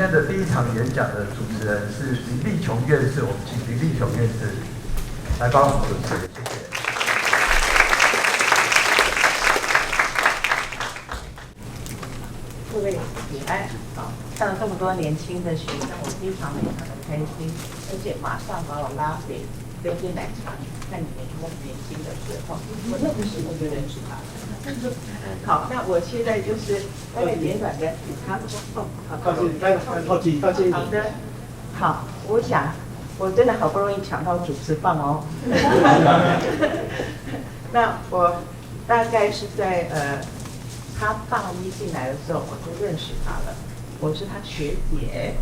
今天的第一场演讲的主持人是林立琼院士，我们请林立琼院士来帮我们主持，谢谢。各位平安，看到这么多年轻的学生，我非常的开心，而且马上把我拉回杯奶茶，看你们年轻的时候，我那个时候就认识他了。好，那我现在就是大概简短的他靠近，好的，好，我想我真的好不容易抢到主持棒哦。那我大概是在他大一进来的时候，我就认识他了。我是他学姐，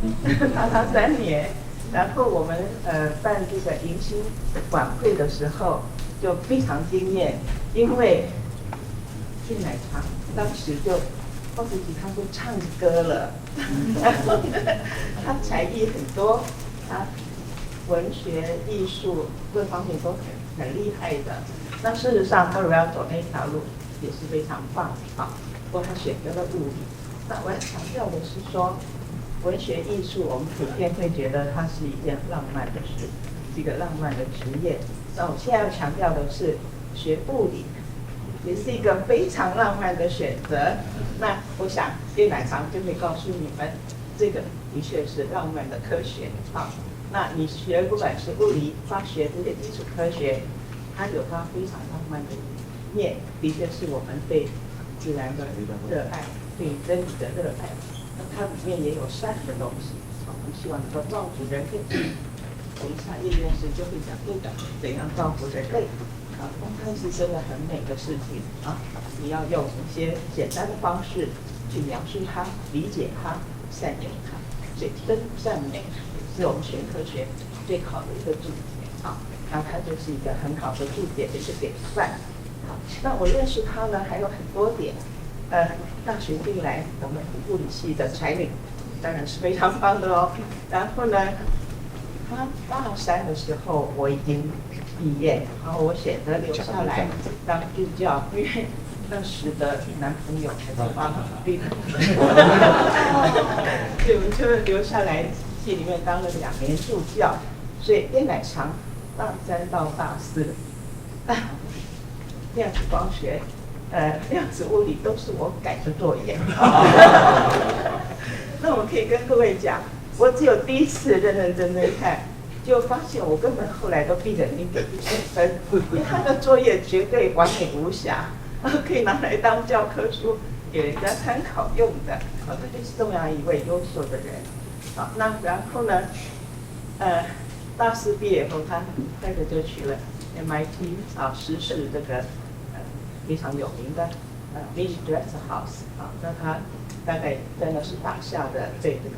他3年。然后我们办这个迎新晚会的时候，就非常惊艳，因为进奶茶当时就抱着吉他会唱歌了。他才艺很多，他文学、艺术各方面都很厉害的。那事实上，他如果要走那条路，也是非常棒啊。不过他选择了物理。那我要强调的是说，文学艺术我们普遍会觉得它是一件浪漫的事，是一个浪漫的职业。那我现在要强调的是，学物理也是一个非常浪漫的选择。那我想叶乃裳就会告诉你们，这个的确是浪漫的科学啊。那你学不管是物理、化学这些基础科学，它有它非常浪漫的一面，的确是我们对自然的热爱，对真理的热爱。那它里面也有善的东西，我们希望能够造福人类。等一下叶院士就会讲这个怎样造福人类啊，它是真的很美的事情啊。你要用一些简单的方式去描述它、理解它、善用它。所以真善美是我们学科学最好的一个注解啊。那它就是一个很好的注解的一个典范。好，那我认识他呢还有很多点。大学进来，我们物理系的才女当然是非常棒的哦。然后呢，他大3的时候我已经毕业，然后我选择留下来当助教，因为那时的男朋友还在巴黎，所以我就留下来系里面当了2年助教。所以叶乃裳大3到大4，量子光学。量子物理都是我改的作业。那我可以跟各位讲，我只有第一次认认真真看，就发现我根本后来都闭着眼睛给100分，因为他的作业绝对完美无瑕，可以拿来当教科书给人家参考用的。这就是这么样一位优秀的人。好，那然后呢，大4毕业后，他接着就去了 MIT 实施这个。非常有名的meteorology 啊，那他大概真的是打下的对这个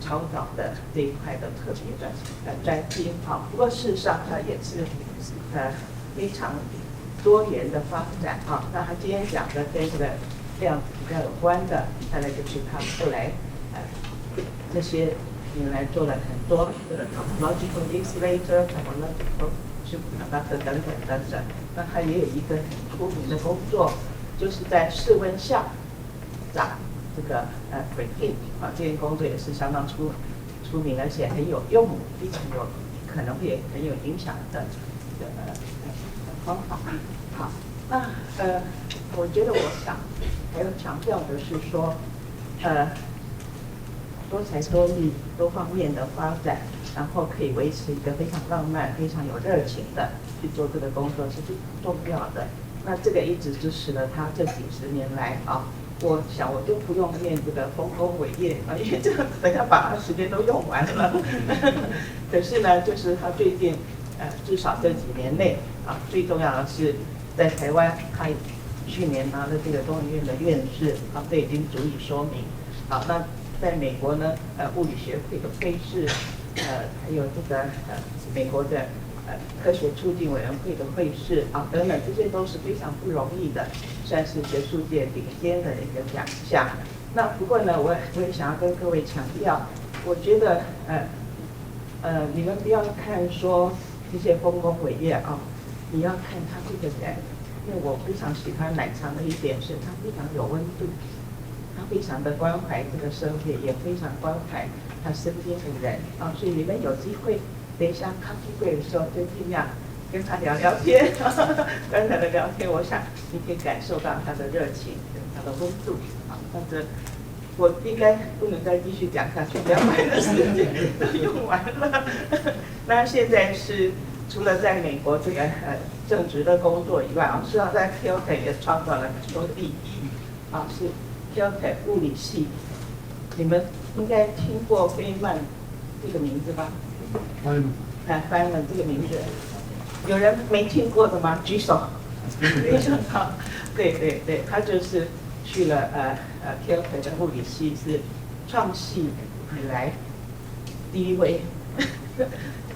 超导的这一块的特别专精啊。不过事实上他也是非常多元的发展啊。那他今天讲的跟这个量子比较有关的，大概就是他后来这些年来做了很多的 logical insulator、technological等等。那他也有一个很出名的工作，就是在室温下长这个protein 啊，这件工作也是相当出名，而且很有用，非常有可能会很有影响的方法。好，那我觉得我想还要强调的是说，多才多艺、多方面的发展，然后可以维持一个非常浪漫、非常有热情的去做这个工作是非常重要的。那这个一直支持了他这几10年来啊。我想我就不用念这个丰功伟业啊，因为这个等下把他时间都用完了。可是呢，就是他最近至少这几年内啊，最重要的是在台湾，他去年拿了这个中研院的院士啊，这已经足以说明。好，那在美国呢，物理学会的会士，还有这个美国的科学促进委员会的会士啊等等，这些都是非常不容易的，算是学术界顶尖的一个奖项。那不过呢，我也想要跟各位强调，我觉得你们不要看说这些丰功伟业啊，你要看他这个人，因为我非常喜欢乃裳的一点是他非常有温度。他非常的关怀这个社会，也非常关怀他身边的人啊，所以你们有机会等一下咖啡柜的时候，就尽量跟他聊聊天，跟他的聊天，我想你可以感受到他的热情跟他的温度啊。但是我应该不能再继续讲下去，2晚的时间都用完了。那现在是除了在美国这个正职的工作以外啊，实际上在 Caltech 也创造了很多第一啊，是 Caltech 物理系。你们应该听过费曼这个名字吧？Feynman这个名字，有人没听过的吗？举手。非常好，对，他就是去了Caltech 的物理系，是创系以来第一位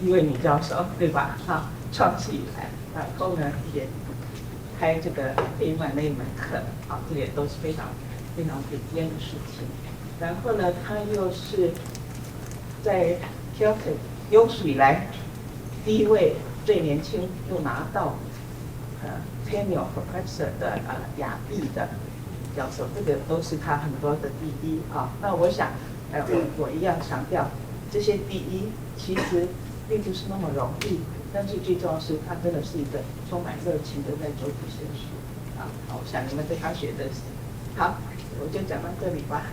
女教授，对吧？哈，创系以来，然后呢也开这个费曼那一门课，啊，这也都是非常顶尖的事情。然后呢，他又是在 Caltech 有史以来第一位最年轻又拿到tenure professor 的亚裔的教授，这个都是他很多的第一啊。那我想，我一样强调，这些第一其实并不是那么容易，但是最重要是他真的是一个充满热情的在做这些事啊。好，我想你们对他学的是好，我就讲到这里吧。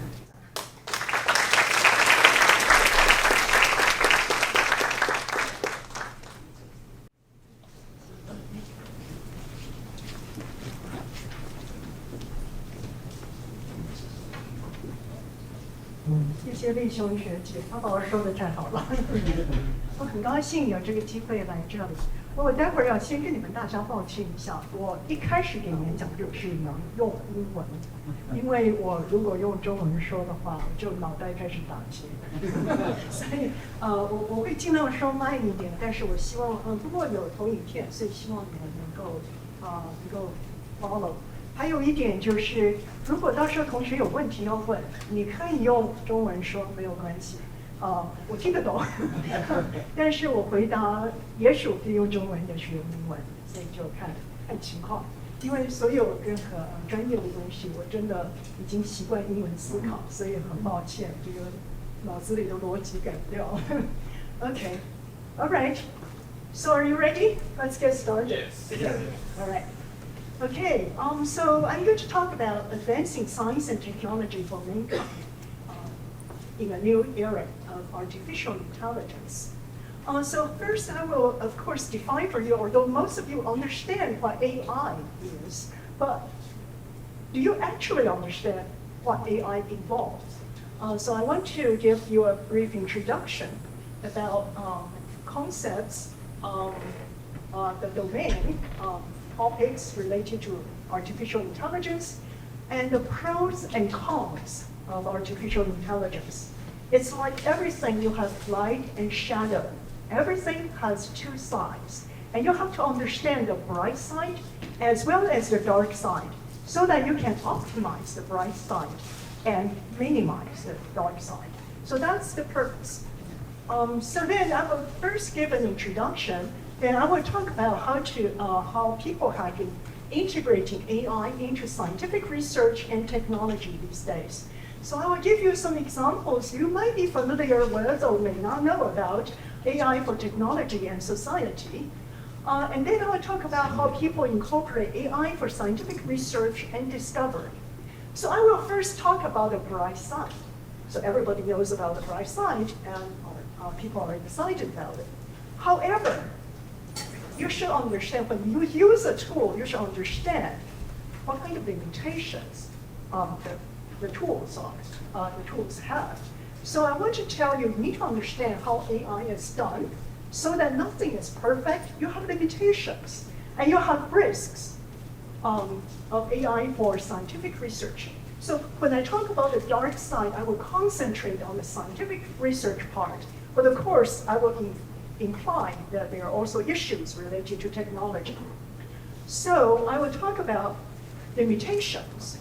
谢谢丽雄学姐，她把我说的太好了，我很高兴有这个机会来这里。我待会儿要先跟你们大家抱歉一下，我一开始给演讲就是能用英文，因为我如果用中文说的话，我就脑袋开始打结，所以我会尽量说慢一点，但是我希望不过有投影片，所以希望你们能够 follow。还有一点就是，如果到时候同学有问题要问，你可以用中文说，没有关系。我听得懂，但是我回答也许我可以用中文，也许用英文，所以就看情况。因为所有任何专业的东西，我真的已经习惯英文思考，所以很抱歉，这个脑子里的逻辑改不掉。Okay, all right. So are you ready? Let's get started. Yes. All right. Okay, so I'm going to talk about advancing science and technology for mankind in a new era of artificial intelligence. So first I will, of course, define for you, although most of you understand what AI is, but do you actually understand what AI involves? So I want to give you a brief introduction about concepts, the domain, topics related to artificial intelligence, and the pros and cons of artificial intelligence. It's like everything, you have light and shadow. Everything has two sides. And you have to understand the bright side as well as the dark side so that you can optimize the bright side and minimize the dark side. So that's the purpose. So then I will first give an introduction. Then I will talk about how people have been integrating AI into scientific research and technology these days. So I will give you some examples you might be familiar with or may not know about AI for technology and society. And then I will talk about how people incorporate AI for scientific research and discovery. So I will first talk about the bright side. So everybody knows about the bright side, and people are excited about it. However, you should understand when you use a tool, you should understand what kind of limitations the tools have. So I want to tell you, you need to understand how AI is done so that nothing is perfect. You have limitations and you have risks of AI for scientific research. So when I talk about the dark side, I will concentrate on the scientific research part. But of course, I will imply that there are also issues related to technology. So I will talk about limitations.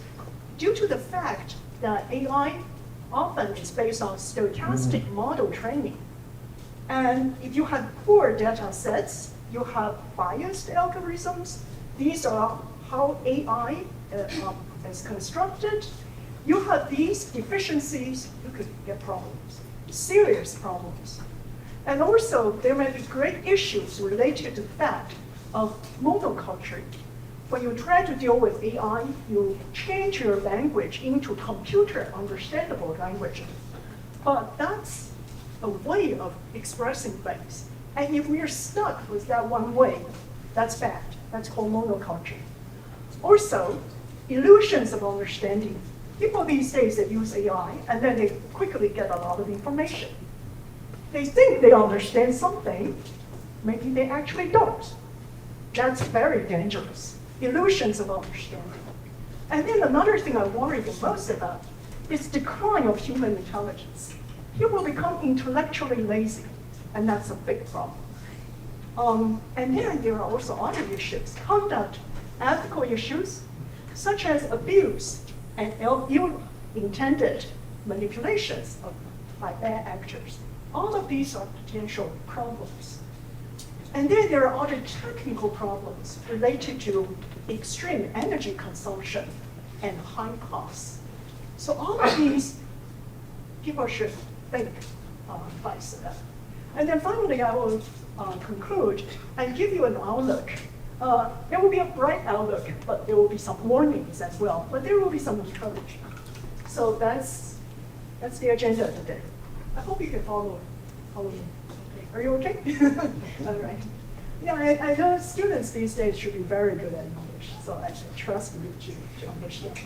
Due to the fact that AI often is based on stochastic model training, and if you have poor data sets, you have biased algorithms. These are how AI is constructed, you have these deficiencies, you could get problems, serious problems. And also, there may be great issues related to the fact of monoculture. When you try to deal with AI, you change your language into computer understandable language. But that's a way of expressing things. And if we're stuck with that one way, that's bad. That's called monoculture. Also, illusions of understanding. People these days that use AI, and then they quickly get a lot of information. They think they understand something, maybe they actually don't. That's very dangerous. Illusions of understanding. And then another thing I worry the most about is decline of human intelligence. People become intellectually lazy, and that's a big problem. And then there are also other issues, conduct, ethical issues, such as abuse and ill-intended manipulations by bad actors. All of these are potential problems. And then there are other technical problems related to extreme energy consumption and high costs. So all of these, people should think twice about. And then finally, I will conclude and give you an outlook. There will be a bright outlook, but there will be some warnings as well. But there will be some encouragement. So that's the agenda today. I hope you can follow me. Okay. Are you okay? All right. Yeah, I know students these days should be very good at English, so I trust you to understand.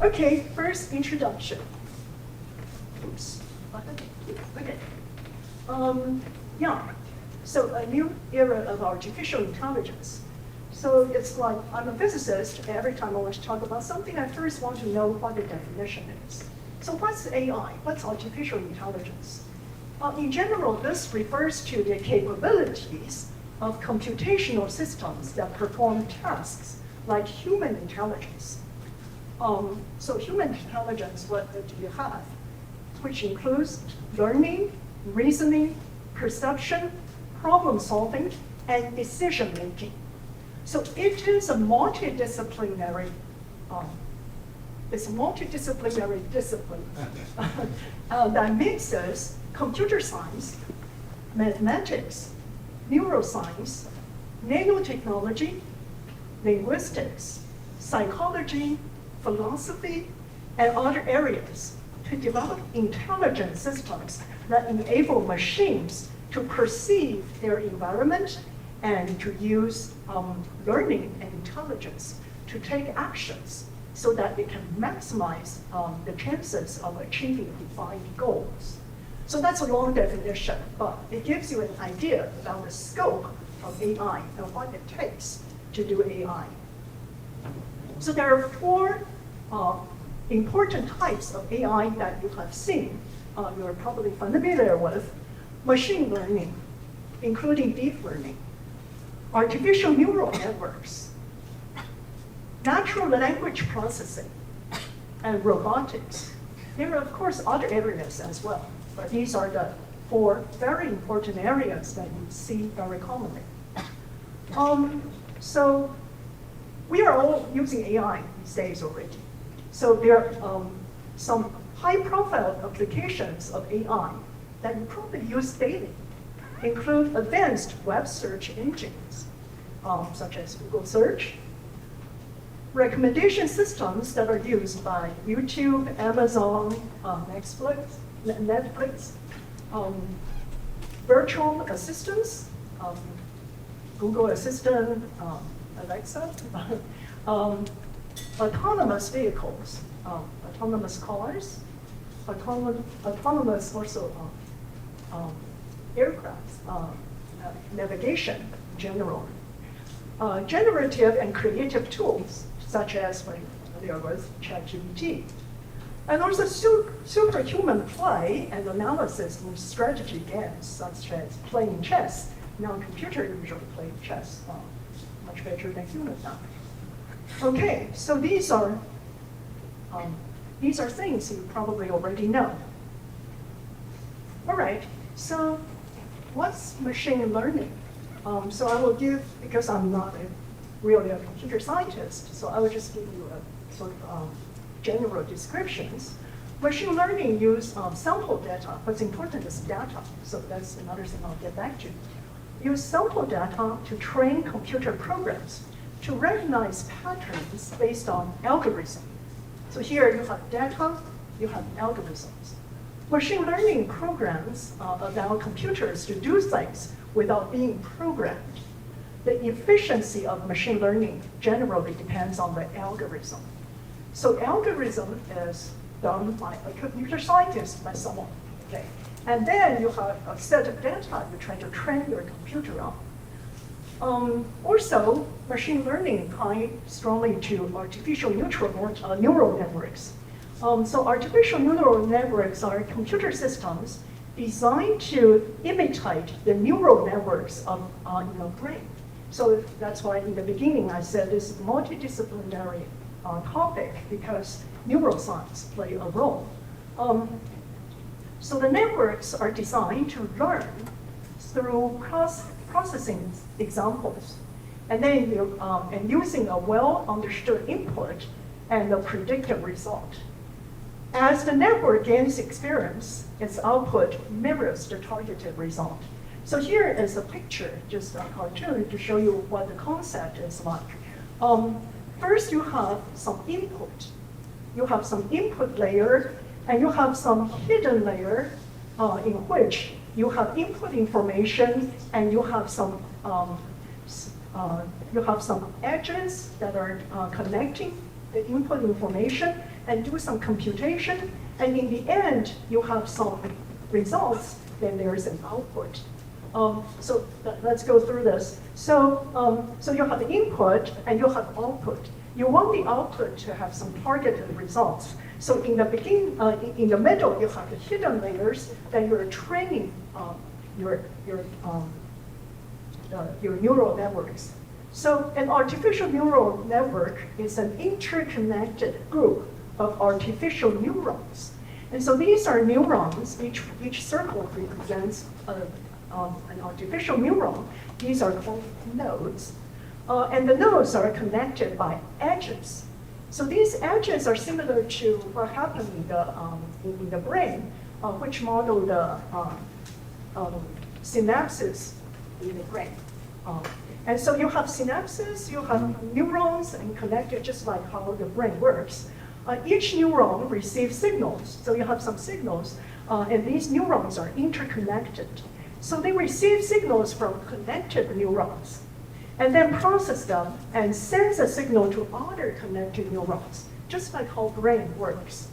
Okay, first introduction. Oops. Okay. Yeah. So a new era of artificial intelligence. So it's like, I'm a physicist, and every time I want to talk about something, I first want to know what the definition is. So what's AI? What's artificial intelligence? In general, this refers to the capabilities of computational systems that perform tasks like human intelligence. So human intelligence, what do you have? Which includes learning, reasoning, perception, problem solving, and decision making. So it is a multidisciplinary discipline that mixes computer science, mathematics, neuroscience, nanotechnology, linguistics, psychology, philosophy, and other areas to develop intelligent systems that enable machines to perceive their environment and to use learning and intelligence to take actions so that it can maximize the chances of achieving defined goals. So that's a long definition, but it gives you an idea about the scope of AI and what it takes to do AI. So there are four important types of AI that you have seen, you're probably familiar with. Machine learning, including deep learning, artificial neural networks, natural language processing, and robotics. There are, of course, other areas as well, but these are the four very important areas that you see very commonly. So we are all using AI these days already. So there are some high-profile applications of AI that you probably use daily, include advanced web search engines, such as Google Search, recommendation systems that are used by YouTube, Amazon, Netflix, virtual assistants, Google Assistant, Alexa, autonomous vehicles, autonomous cars, autonomous also aircraft, navigation in general, generative and creative tools such as when there was ChatGPT, and also superhuman play and analysis in strategy games such as playing chess. Now computers usually play chess much better than humans now. Okay, so these are things you probably already know. All right, so what's machine learning? So I will give, because I'm not really a computer scientist, so I will just give you a sort of general descriptions. Machine learning use sample data. What's important is data, so that's another thing I'll get back to. Use sample data to train computer programs to recognize patterns based on algorithm. So here you have data, you have algorithms. Machine learning programs allow computers to do things without being programmed. The efficiency of machine learning generally depends on the algorithm. So algorithm is done by a computer scientist, by someone, okay? And then you have a set of data you try to train your computer on. Also, machine learning ties strongly to artificial neural networks. So artificial neural networks are computer systems designed to imitate the neural networks of your brain. So that's why in the beginning I said this is a multidisciplinary topic because neuroscience play a role. So the networks are designed to learn through processing examples, and then and using a well-understood input and a predicted result. As the network gains experience, its output mirrors the targeted result. So here is a picture, just a cartoon, to show you what the concept is like. First, you have some input. You have some input layer, and you have some hidden layer in which you have input information, and you have some edges that are connecting the input information and do some computation. And in the end, you have some results, then there is an output. So let's go through this. So you have the input and you have output. You want the output to have some targeted results. So in the beginning, in the middle, you have the hidden layers that you're training your neural networks. So an artificial neural network is an interconnected group of artificial neurons. And so these are neurons, each circle represents an artificial neuron. These are called nodes. And the nodes are connected by edges. So these edges are similar to what happened in the brain, which model the synapses in the brain. And so you have synapses, you have neurons, and connected just like how the brain works. Each neuron receives signals, so you have some signals, and these neurons are interconnected. So they receive signals from connected neurons, and then process them and sends a signal to other connected neurons, just like how brain works.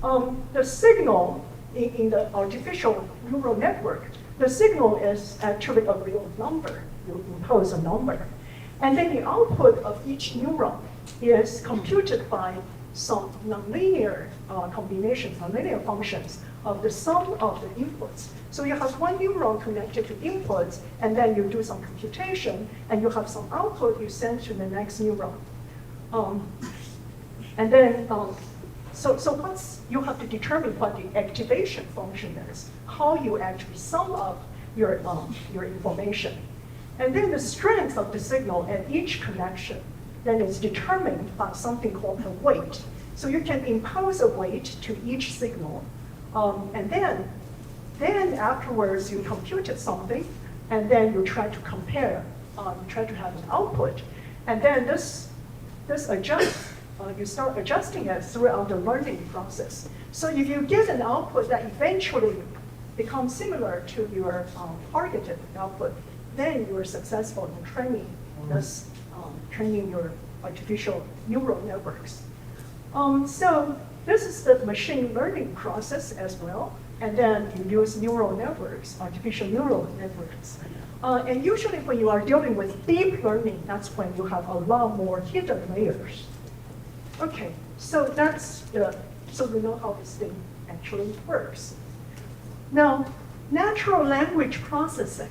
The signal in the artificial neural network, the signal is actually a real number. You impose a number. And then the output of each neuron is computed by some nonlinear combinations, nonlinear functions of the sum of the inputs. So you have one neuron connected to inputs, and then you do some computation, and you have some output you send to the next neuron. And then, you have to determine what the activation function is, how you actually sum up your information. And then the strength of the signal at each connection then is determined by something called the weight. So you can impose a weight to each signal, and then afterwards you computed something, and then you try to compare, you try to have an output, and then this adjusts. You start adjusting it throughout the learning process. So if you get an output that eventually becomes similar to your targeted output, then you are successful in training training your artificial neural networks. So this is the machine learning process as well. And then you use neural networks, artificial neural networks. And usually when you are dealing with deep learning, that's when you have a lot more hidden layers. Okay, so so we know how this thing actually works. Now, natural language processing,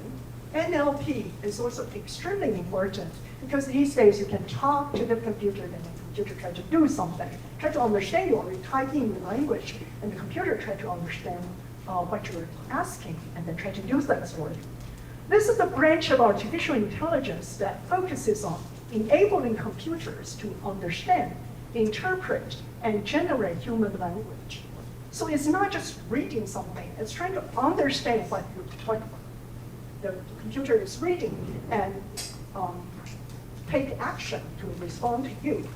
NLP, is also extremely important because these days you can talk to the computer and the computer try to do something, try to understand you, or you type in your language, and the computer try to understand what you're asking and then try to do things for you. This is the branch of artificial intelligence that focuses on enabling computers to understand, interpret, and generate human language. So it's not just reading something, it's trying to understand what the computer is reading and take action to respond to you.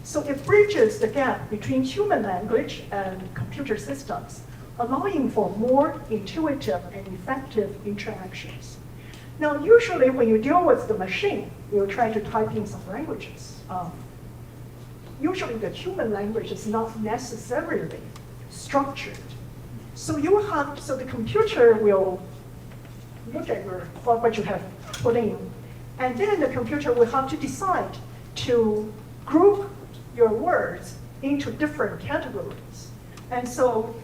So it bridges the gap between human language and computer systems, allowing for more intuitive and effective interactions. Now, usually when you deal with the machine, you try to type in some languages. Usually the human language is not necessarily structured. So the computer will look at what you have put in, and then the computer will have to decide to group your words into different categories. And so,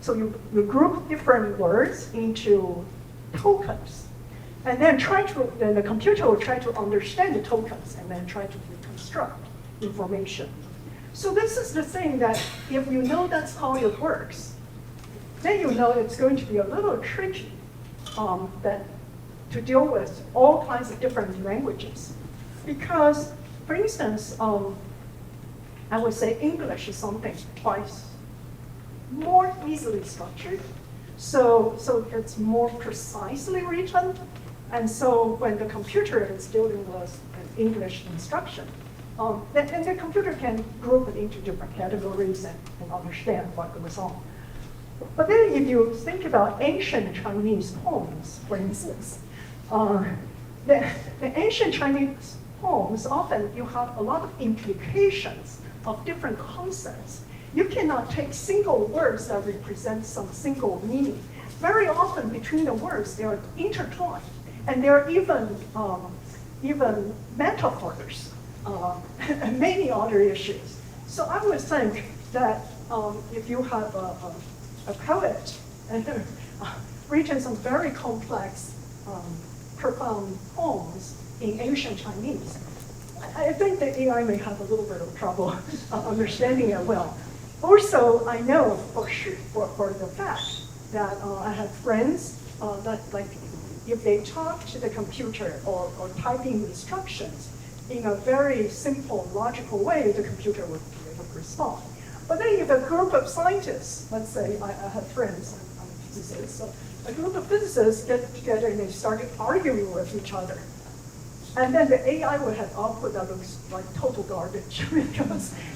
you group different words into tokens, and then then the computer will try to understand the tokens and then try to reconstruct information. So this is the thing that if you know that's how it works, then you know it's going to be a little tricky to deal with all kinds of different languages. Because, for instance, I would say English is something twice more easily structured. So it's more precisely written. And so when the computer is dealing with an English instruction, then the computer can group it into different categories and understand what goes on. But then if you think about ancient Chinese poems, for instance, the ancient Chinese poems, often you have a lot of implications of different concepts. You cannot take single words that represent some single meaning. Very often between the words, they are intertwined, and there are even metaphors, and many other issues. So I would think that if you have a poet and written some very complex, profound poems in ancient Chinese, I think the AI may have a little bit of trouble understanding it well. Also, I know for the fact that I have friends that, like, if they talk to the computer or type in instructions in a very simple, logical way, the computer would be able to respond. But then if a group of scientists, let's say I have friends, I'm a physicist, so a group of physicists get together and they start arguing with each other. And then the AI will have output that looks like total garbage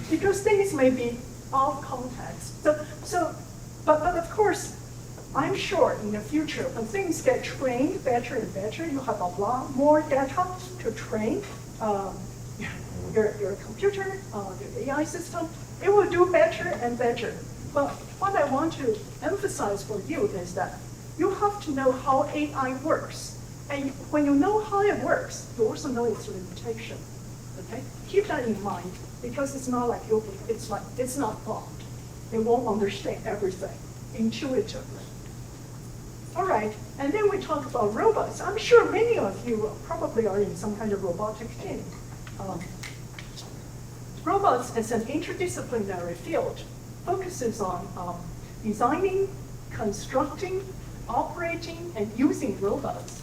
because things may be off context. But of course, I'm sure in the future, when things get trained better and better, you have a lot more data to train your computer, the AI system. It will do better and better. But what I want to emphasize for you is that you have to know how AI works. And when you know how it works, you also know its limitation. Okay? Keep that in mind, because it's not like it's not God. It won't understand everything intuitively. All right, and then we talk about robots. I'm sure many of you probably are in some kind of robotic team. Robots as an interdisciplinary field focuses on designing, constructing, operating, and using robots.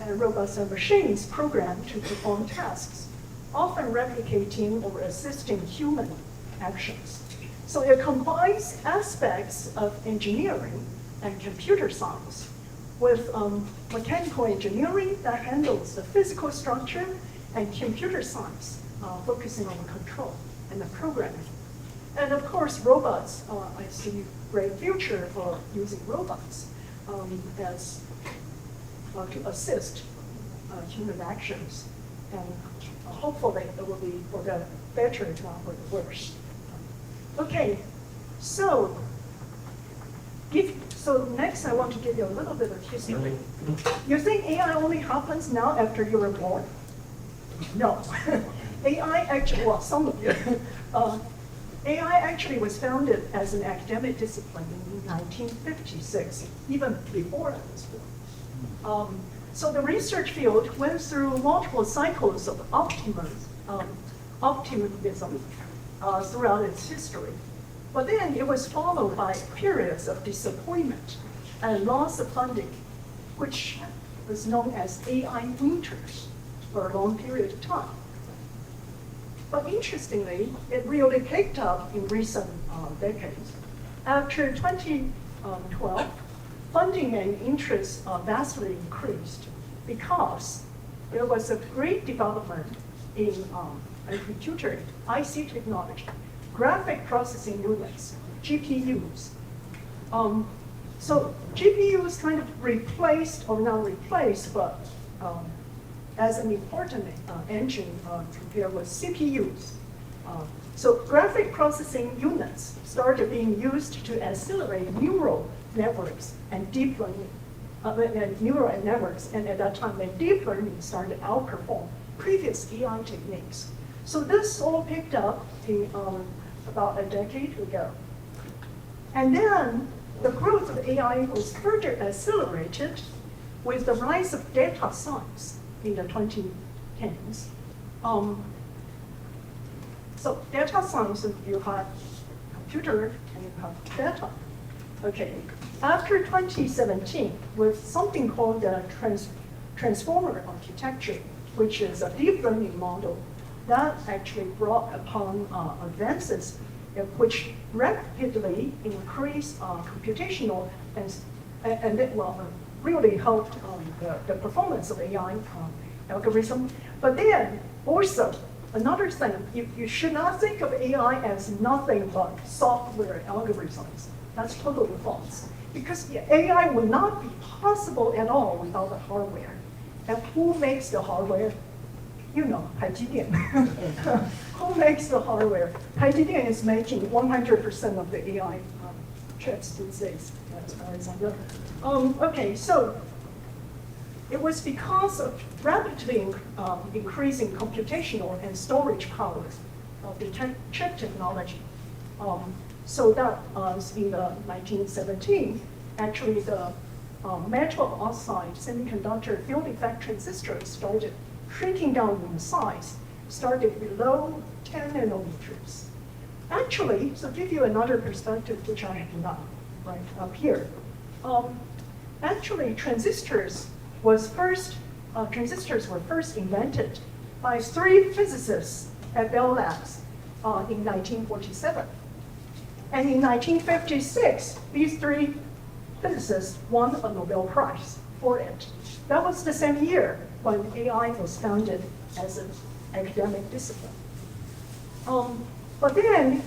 And robots are machines programmed to perform tasks, often replicating or assisting human actions. So it combines aspects of engineering and computer science with mechanical engineering that handles the physical structure and computer science focusing on the control and the programming. And of course, robots, I see great future for using robots as to assist human actions, and hopefully it will be for the better, not for the worse. Okay, so next I want to give you a little bit of history. You think AI only happens now after you were born? No. AI actually, well, some of you. AI actually was founded as an academic discipline in 1956, even before I was born. So the research field went through multiple cycles of optimism throughout its history. But then it was followed by periods of disappointment and loss of funding, which was known as AI winters for a long period of time. But interestingly, it really picked up in recent decades. After 2012, funding and interest vastly increased because there was a great development in computer IC technology, graphic processing units, GPUs. So GPUs kind of replaced, or not replaced, but as an important engine compared with CPUs. So graphic processing units started being used to accelerate neural networks and deep learning, and neural networks, and at that time, deep learning started to outperform previous AI techniques. So this all picked up in about a decade ago. And then the growth of AI was further accelerated with the rise of data science in the 2010s. So data science, you have computer and you have data. Okay. After 2017, with something called the transformer architecture, which is a deep learning model, that actually brought upon advances which rapidly increased computational and really helped the performance of AI algorithm. But then also, another thing, you should not think of AI as nothing but software algorithms. That's totally false. Because AI would not be possible at all without the hardware. And who makes the hardware? You know, 台积電. Who makes the hardware? 台积電 is making 100% of the AI chips these days, as far as I know. Okay, so it was because of rapidly increasing computational and storage power of the chip technology. So that was in the 1917, actually the metal oxide semiconductor field effect transistors started shrinking down in size, started below 10 nanometers. Actually, to give you another perspective, which I have not right up here, actually transistors were first invented by 3 physicists at Bell Labs in 1947. And in 1956, these 3 physicists won a Nobel Prize for it. That was the same year when AI was founded as an academic discipline. But then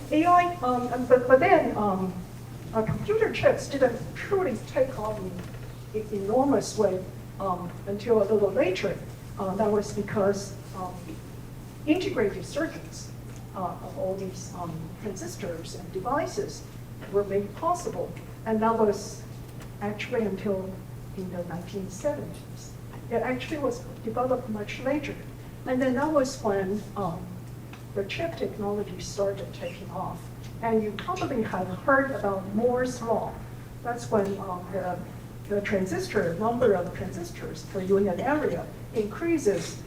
computer chips didn't truly take off in an enormous way until a little later. That was because integrated circuits of all these transistors and devices were made possible. And that was actually until in the 1970s. It actually was developed much later. And then that was when the chip technology started taking off. And you probably have heard about Moore's law. That's when the number of transistors per unit area increases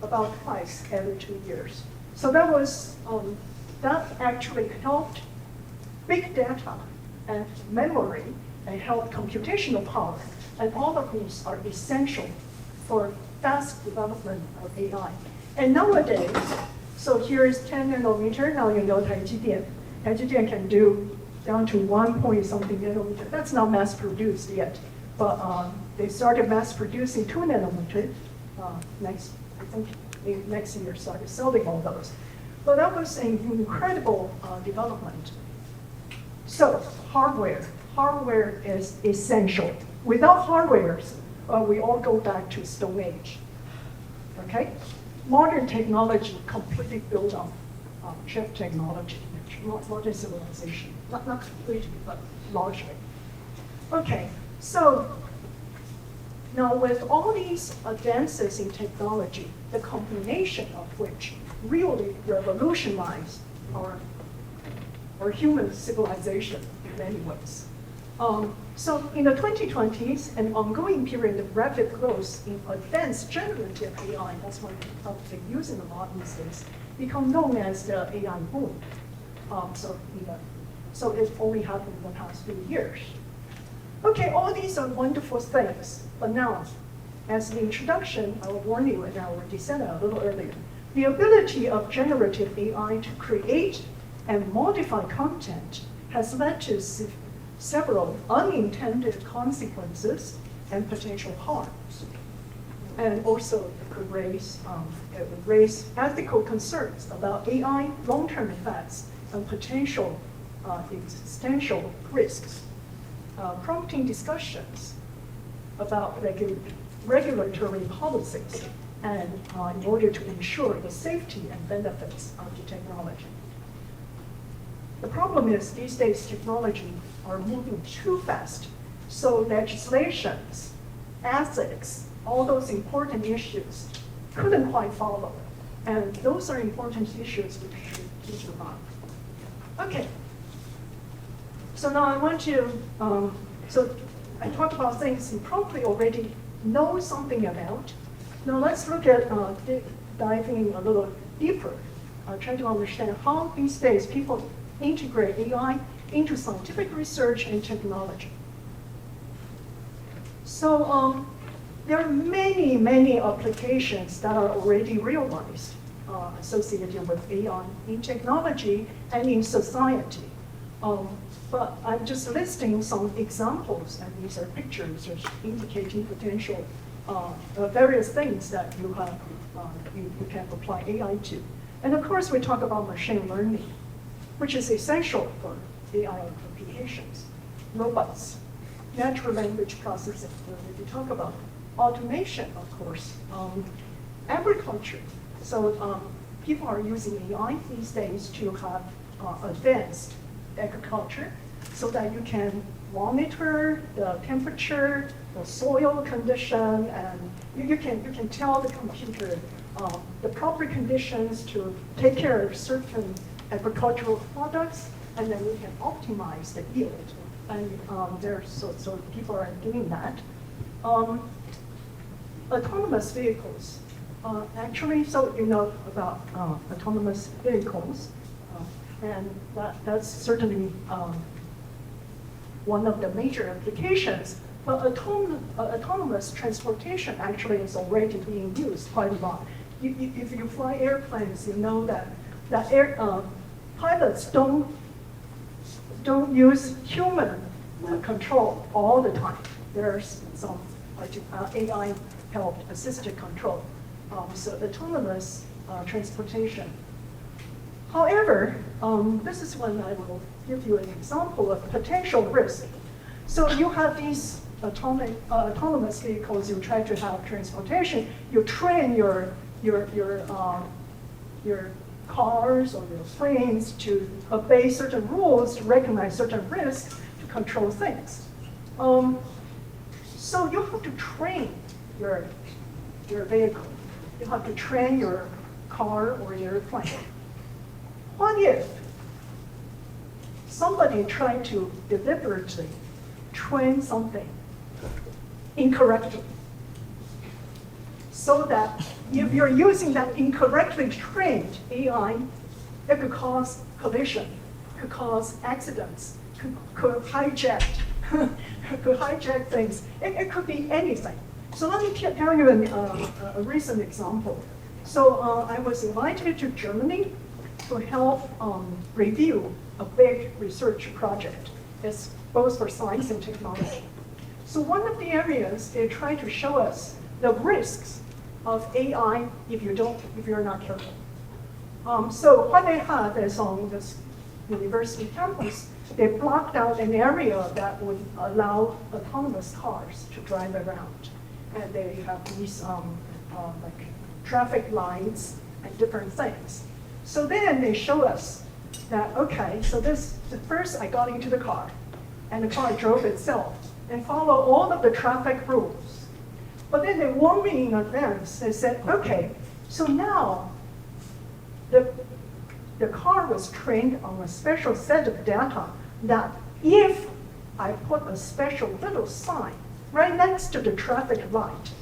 about twice every 2 years. So that was, that actually helped big data and memory and helped computational power. And all of these are essential for fast development of AI. And nowadays, so here's 10 nanometer, now you know 台积電. 台積電 can do down to 1 point something nanometer. That's not mass produced yet, but they started mass producing 2 nanometer next year started selling all those. But that was an incredible development. So hardware is essential. Without hardware, we all go back to Stone Age. Okay? Modern technology completely built on chip technology, modern civilization. Not completely, but largely. Okay, so now with all these advances in technology, the combination of which really revolutionized our human civilization in many ways. So in the 2020s, an ongoing period of rapid growth in advanced generative AI, that's what they're using a lot these days, become known as the AI boom. So it only happened in the past few years. Okay, all these are wonderful things, but now, as an introduction, I will warn you, and I will descend a little earlier. The ability of generative AI to create and modify content has led to several unintended consequences and potential harms. And also it could raise ethical concerns about AI long-term effects and potential existential risks, prompting discussions about regulatory policies and in order to ensure the safety and benefits of the technology. The problem is these days technology are moving too fast, so legislations, ethics, all those important issues couldn't quite follow. And those are important issues we should keep in mind. Okay. So now I want to, so I talked about things you probably already know something about. Now let's look at diving a little deeper, trying to understand how these days people integrate AI into scientific research and technology. So there are many, many applications that are already realized associated with AI in technology and in society. But I'm just listing some examples, and these are pictures indicating potential various things that you can apply AI to. And of course, we talk about machine learning, which is essential for AI applications. Robots, natural language processing, we talk about automation, of course, agriculture. So people are using AI these days to have advanced agriculture so that you can monitor the temperature, the soil condition, and you can tell the computer the proper conditions to take care of certain agricultural products, and then you can optimize the yield. And so people are doing that. Autonomous vehicles. Actually, so you know about autonomous vehicles, and that's certainly one of the major applications. But autonomous transportation actually is already being used quite a lot. If you fly airplanes, you know that pilots don't use human control all the time. There's some AI-helped assisted control. So autonomous transportation. However, this is when I will give you an example of potential risk. So you have these autonomous vehicles. You try to have transportation. You train your cars or your planes to obey certain rules, to recognize certain risks, to control things. So you have to train your vehicle. You have to train your car or your plane. What if somebody tried to deliberately train something incorrectly? So that if you're using that incorrectly trained AI, it could cause collision, could cause accidents, could hijack things. It could be anything. So let me tell you a recent example. So I was invited to Germany to help review a big research project. It's both for science and technology. So one of the areas they try to show us the risks of AI if you're not careful. So what they have is on this university campus, they blocked out an area that would allow autonomous cars to drive around. And they have these like traffic lights and different things. So then they show us that, okay, so first I got into the car, and the car drove itself and followed all of the traffic rules. But then they warned me in advance. They said, okay, so now the car was trained on a special set of data that if I put a special little sign right next to the traffic light,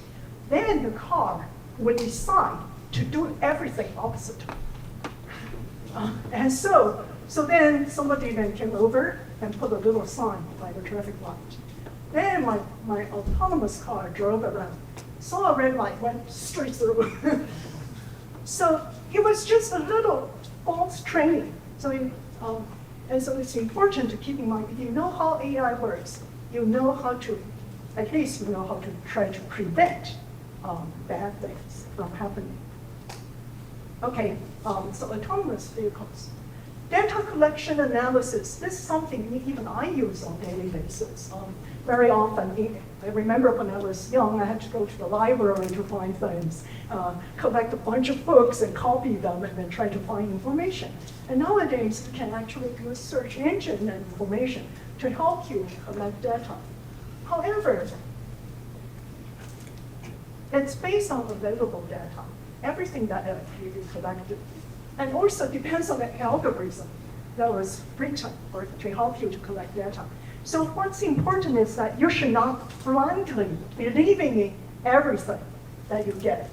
then the car would decide to do everything opposite. And so then somebody then came over and put a little sign by the traffic light. Then my autonomous car drove around, saw a red light, went straight through. So it was just a little false training. So and so it's important to keep in mind, if you know how AI works, you know how to, at least you know how to try to prevent bad things from happening. Okay, so autonomous vehicles. Data collection analysis, this is something even I use on a daily basis. Very often, I remember when I was young, I had to go to the library to find things, collect a bunch of books and copy them and then try to find information. And nowadays, you can actually use search engine and information to help you collect data. However, it's based on available data, everything that you collected. And also depends on the algorithm that was written to help you to collect data. So what's important is that you should not blindly believing in everything that you get,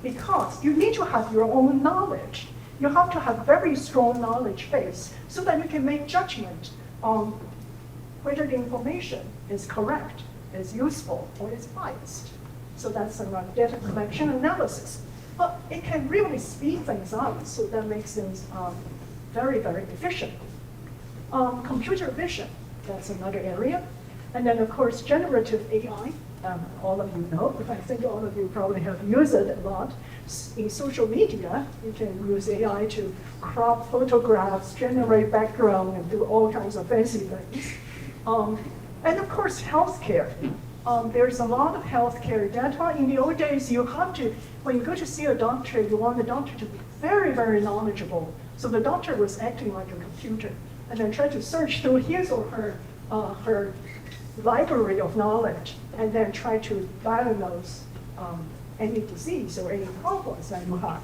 because you need to have your own knowledge. You have to have very strong knowledge base so that you can make judgment on whether the information is correct, is useful, or is biased. So that's around data collection analysis. But it can really speed things up, so that makes things very, very efficient. Computer vision, that's another area. And then, of course, generative AI. All of you know, I think all of you probably have used it a lot. In social media, you can use AI to crop photographs, generate background, and do all kinds of fancy things. And of course, healthcare. There's a lot of healthcare data. In the old days, you have to, when you go to see a doctor, you want the doctor to be very, very knowledgeable. So the doctor was acting like a computer, and then try to search through his or her library of knowledge, and then try to diagnose any disease or any problems that you have.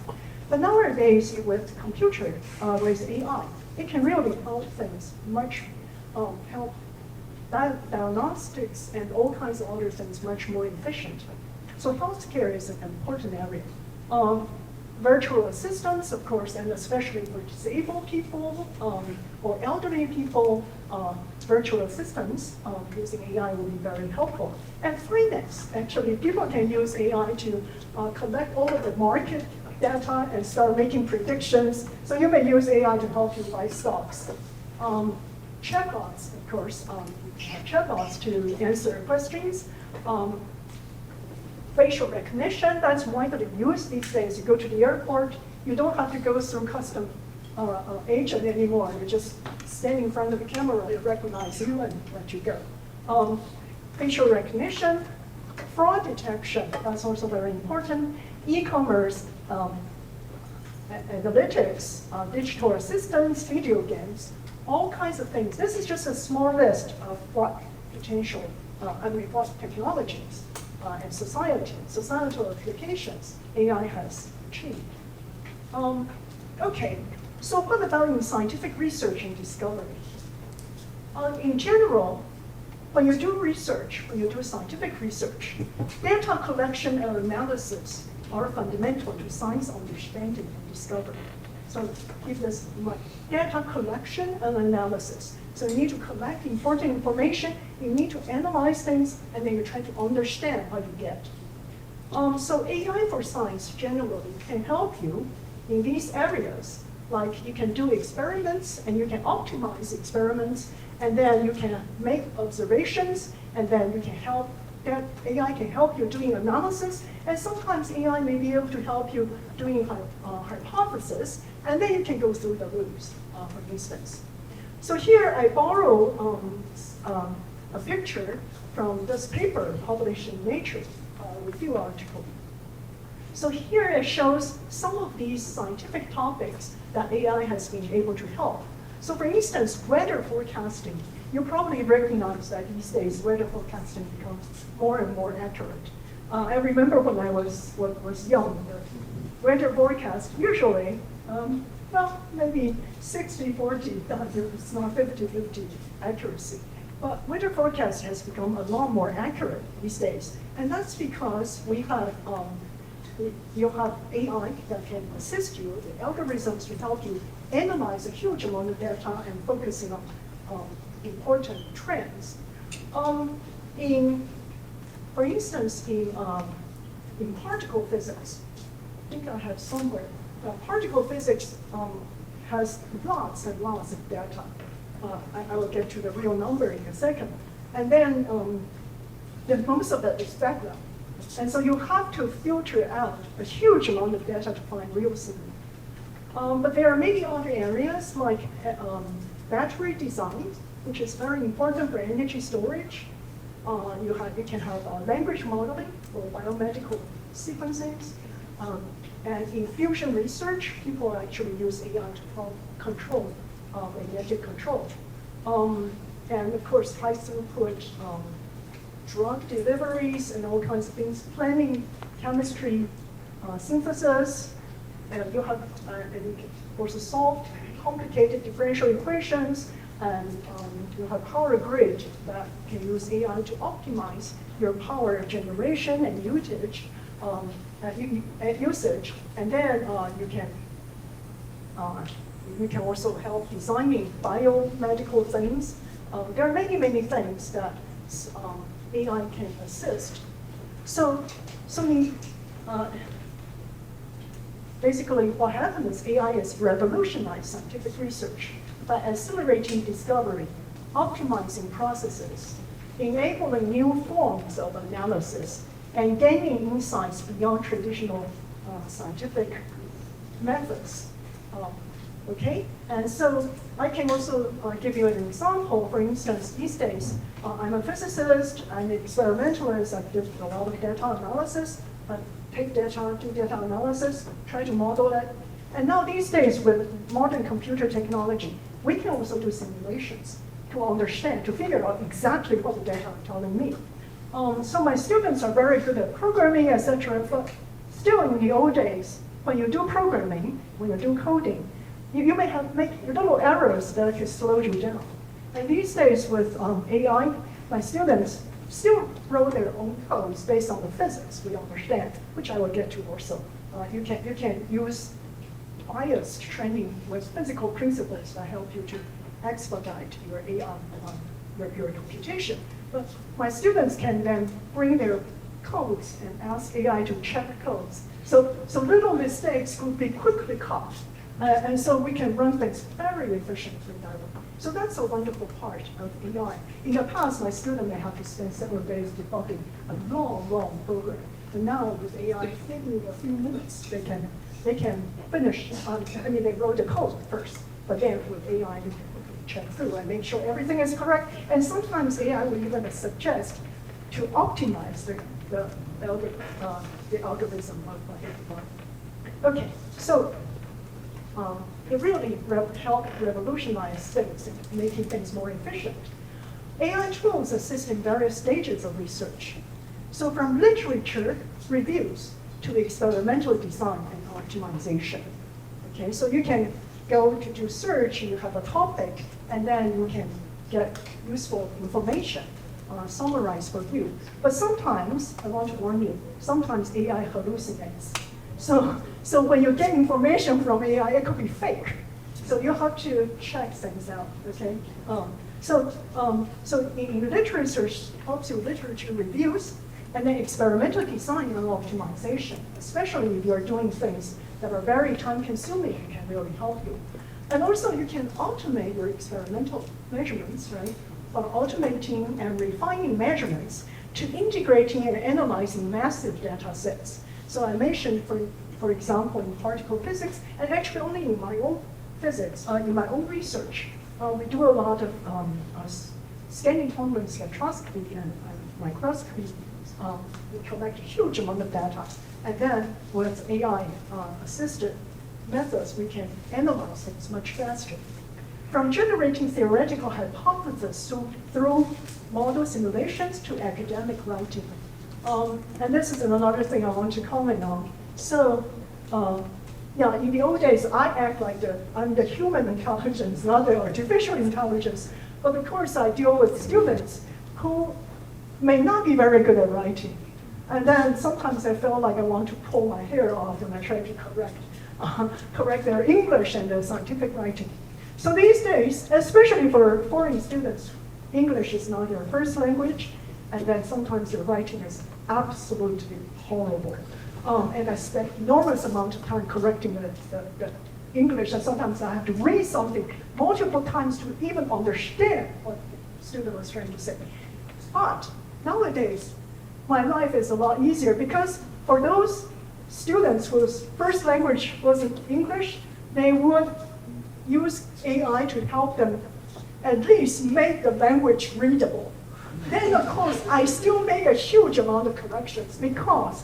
But nowadays, with computer, with AI, it can really help things much, help diagnostics and all kinds of other things much more efficiently. So healthcare is an important area. Virtual assistants, of course, and especially for disabled people or elderly people, virtual assistants using AI will be very helpful. And finance, actually, people can use AI to collect all of the market data and start making predictions. So you may use AI to help you buy stocks. Chatbots, of course, chatbots to answer questions. Facial recognition, that's widely used these days. You go to the airport, you don't have to go through custom agent anymore. You just stand in front of the camera, it recognizes you and let you go. Facial recognition, fraud detection, that's also very important. E-commerce, analytics, digital assistants, video games, all kinds of things. This is just a small list of what potential, what technologies and societal applications AI has achieved. Okay, so what about in scientific research and discovery? In general, when you do research, when you do scientific research, data collection and analysis are fundamental to science understanding and discovery. So keep this in mind. Data collection and analysis. So you need to collect important information, you need to analyze things, and then you try to understand what you get. So AI for science generally can help you in these areas. Like you can do experiments, and you can optimize experiments, and then you can make observations, and then you can help, that AI can help you doing analysis, and sometimes AI may be able to help you doing hypothesis, and then you can go through the loops, for instance. So here I borrow a picture from this paper published in Nature review article. So here it shows some of these scientific topics that AI has been able to help. So for instance, weather forecasting. You probably recognize that these days weather forecasting becomes more and more accurate. I remember when I was young, the weather forecast usually, well, maybe 60-40, it's not 50-50 accuracy. But weather forecast has become a lot more accurate these days. And that's because we have, you have AI that can assist you, the algorithms to help you analyze a huge amount of data and focusing on important trends. For instance, in particle physics, think I have somewhere. Particle physics has lots and lots of data. I will get to the real number in a second. And then most of it is background. And so you have to filter out a huge amount of data to find real signal. But there are many other areas like battery design, which is very important for energy storage. You can have language modeling for biomedical sequencings. And in fusion research, people actually use AI to control magnetic control. And of course, high throughput drug deliveries and all kinds of things, planning, chemistry, synthesis, and you have and also solve complicated differential equations, and you have power grid that can use AI to optimize your power generation and usage, and then you can also help designing biomedical things. There are many, many things that AI can assist. So basically what happens is AI has revolutionized scientific research by accelerating discovery, optimizing processes, enabling new forms of analysis, and gaining insights beyond traditional scientific methods. Okay, and so I can also give you an example. For instance, these days, I'm a physicist, I'm an experimentalist, I do a lot of data analysis, take data, do data analysis, try to model it. And now these days, with modern computer technology, we can also do simulations to understand, to figure out exactly what the data are telling me. So my students are very good at programming, etc. But still in the old days, when you do programming, when you do coding, you may have make little errors that can slow you down. And these days with AI, my students still wrote their own codes based on the physics we understand, which I will get to also. You can use biased training with physical principles that help you to expedite your AI, your computation. But my students can then bring their codes and ask AI to check codes. So little mistakes could be quickly caught. And so we can run things very efficiently that way. So that's a wonderful part of AI. In the past, my student may have to spend several days debugging a long program. And now with AI, maybe a few minutes, they can finish. They wrote the code first, but then with AI, you can check through and make sure everything is correct. And sometimes AI will even suggest to optimize the algorithm of AI. Okay, so it really helped revolutionize things, making things more efficient. AI tools assist in various stages of research. So from literature reviews to experimental design and optimization. Okay, so you can go to do search, you have a topic, and then you can get useful information summarized for you. But sometimes, I want to warn you, sometimes AI hallucinates. So when you get information from AI, it could be fake. So you have to check things out, okay? So in literature, helps you literature reviews, and then experimental design and optimization, especially if you're doing things that are very time-consuming, it can really help you. And also you can automate your experimental measurements, right? By automating and refining measurements to integrating and analyzing massive data sets. So I mentioned, for example, in particle physics, and actually only in my own physics, in my own research, we do a lot of scanning Hundron spectroscopy and microscopy. We collect a huge amount of data. And then with AI-assisted methods, we can analyze things much faster. From generating theoretical hypotheses through model simulations to academic writing. And this is another thing I want to comment on. So, in the old days, I act like I'm the human intelligence, not the artificial intelligence. But of course, I deal with students who may not be very good at writing. And then sometimes I feel like I want to pull my hair off and I try to correct their English and their scientific writing. So these days, especially for foreign students, English is not their first language, and then sometimes their writing is absolutely horrible. And I spent enormous amount of time correcting the English, and sometimes I have to read something multiple times to even understand what the student was trying to say. But nowadays, my life is a lot easier because for those students whose first language wasn't English, they would use AI to help them at least make the language readable. Then, of course, I still make a huge amount of corrections because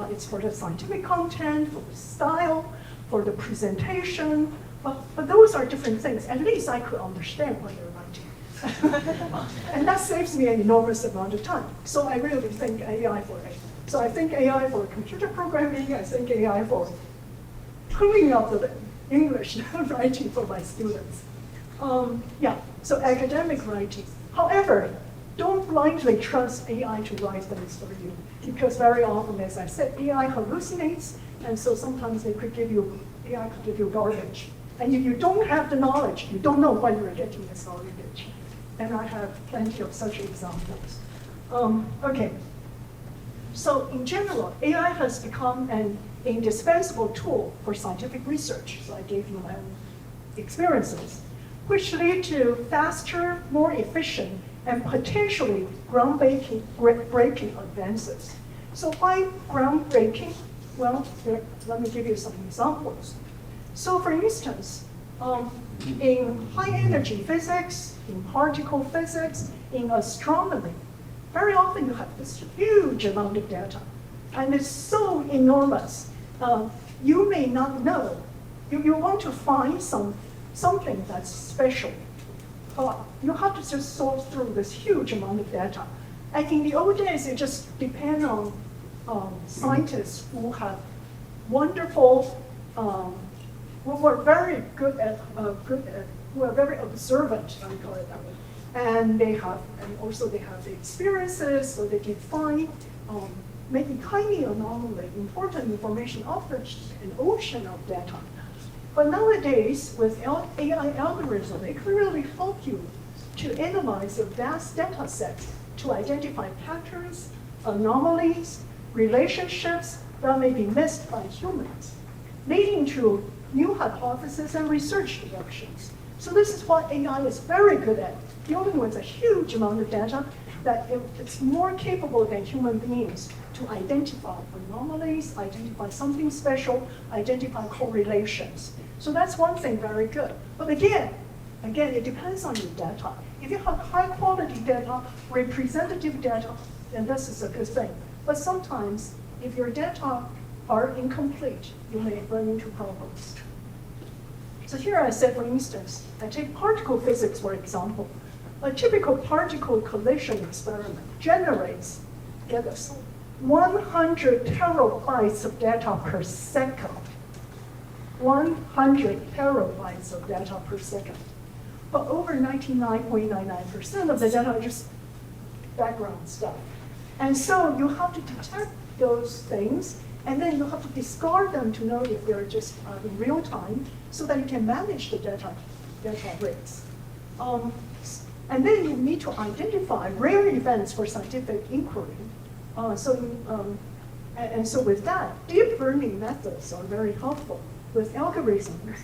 it's for the scientific content, for the style, for the presentation. But those are different things. At least I could understand what they're writing. And that saves me an enormous amount of time. So I really think AI for it. So I think AI for computer programming, I think AI for cleaning up the English writing for my students. Yeah, so academic writing. However, don't blindly trust AI to write things for you, because very often, as I said, AI hallucinates, and so sometimes AI could give you garbage. And if you don't have the knowledge, you don't know what you're getting as garbage. And I have plenty of such examples. Okay. So in general, AI has become an indispensable tool for scientific research. So I gave you my own experiences, which lead to faster, more efficient, and potentially groundbreaking advances. So why groundbreaking? Well, let me give you some examples. So for instance, in high energy physics, in particle physics, in astronomy, very often you have this huge amount of data, and it's so enormous. You may not know. You want to find something that's special. You have to just sort through this huge amount of data. And in the old days, it just depends on scientists who have wonderful, who were very good at, who are very observant, I call it that way. And also they have the experiences, so they can find maybe tiny anomaly, important information of an ocean of data. But nowadays, with AI algorithms, it can really help you to analyze a vast data set to identify patterns, anomalies, relationships that may be missed by humans, leading to new hypotheses and research directions. So this is what AI is very good at, dealing with a huge amount of data that it's more capable than human beings to identify anomalies, identify something special, identify correlations. So that's one thing very good. But again, it depends on your data. If you have high quality data, representative data, then this is a good thing. But sometimes, if your data are incomplete, you may run into problems. So here I said, for instance, I take particle physics, for example. A typical particle collision experiment generates, get this, 100 terabytes of data per second. 100 terabytes of data per second. But over 99.99% of the data are just background stuff. And so you have to detect those things, and then you have to discard them to know if they're just in real time, so that you can manage the data rates. And then you need to identify rare events for scientific inquiry. And so with that, deep learning methods are very helpful with algorithms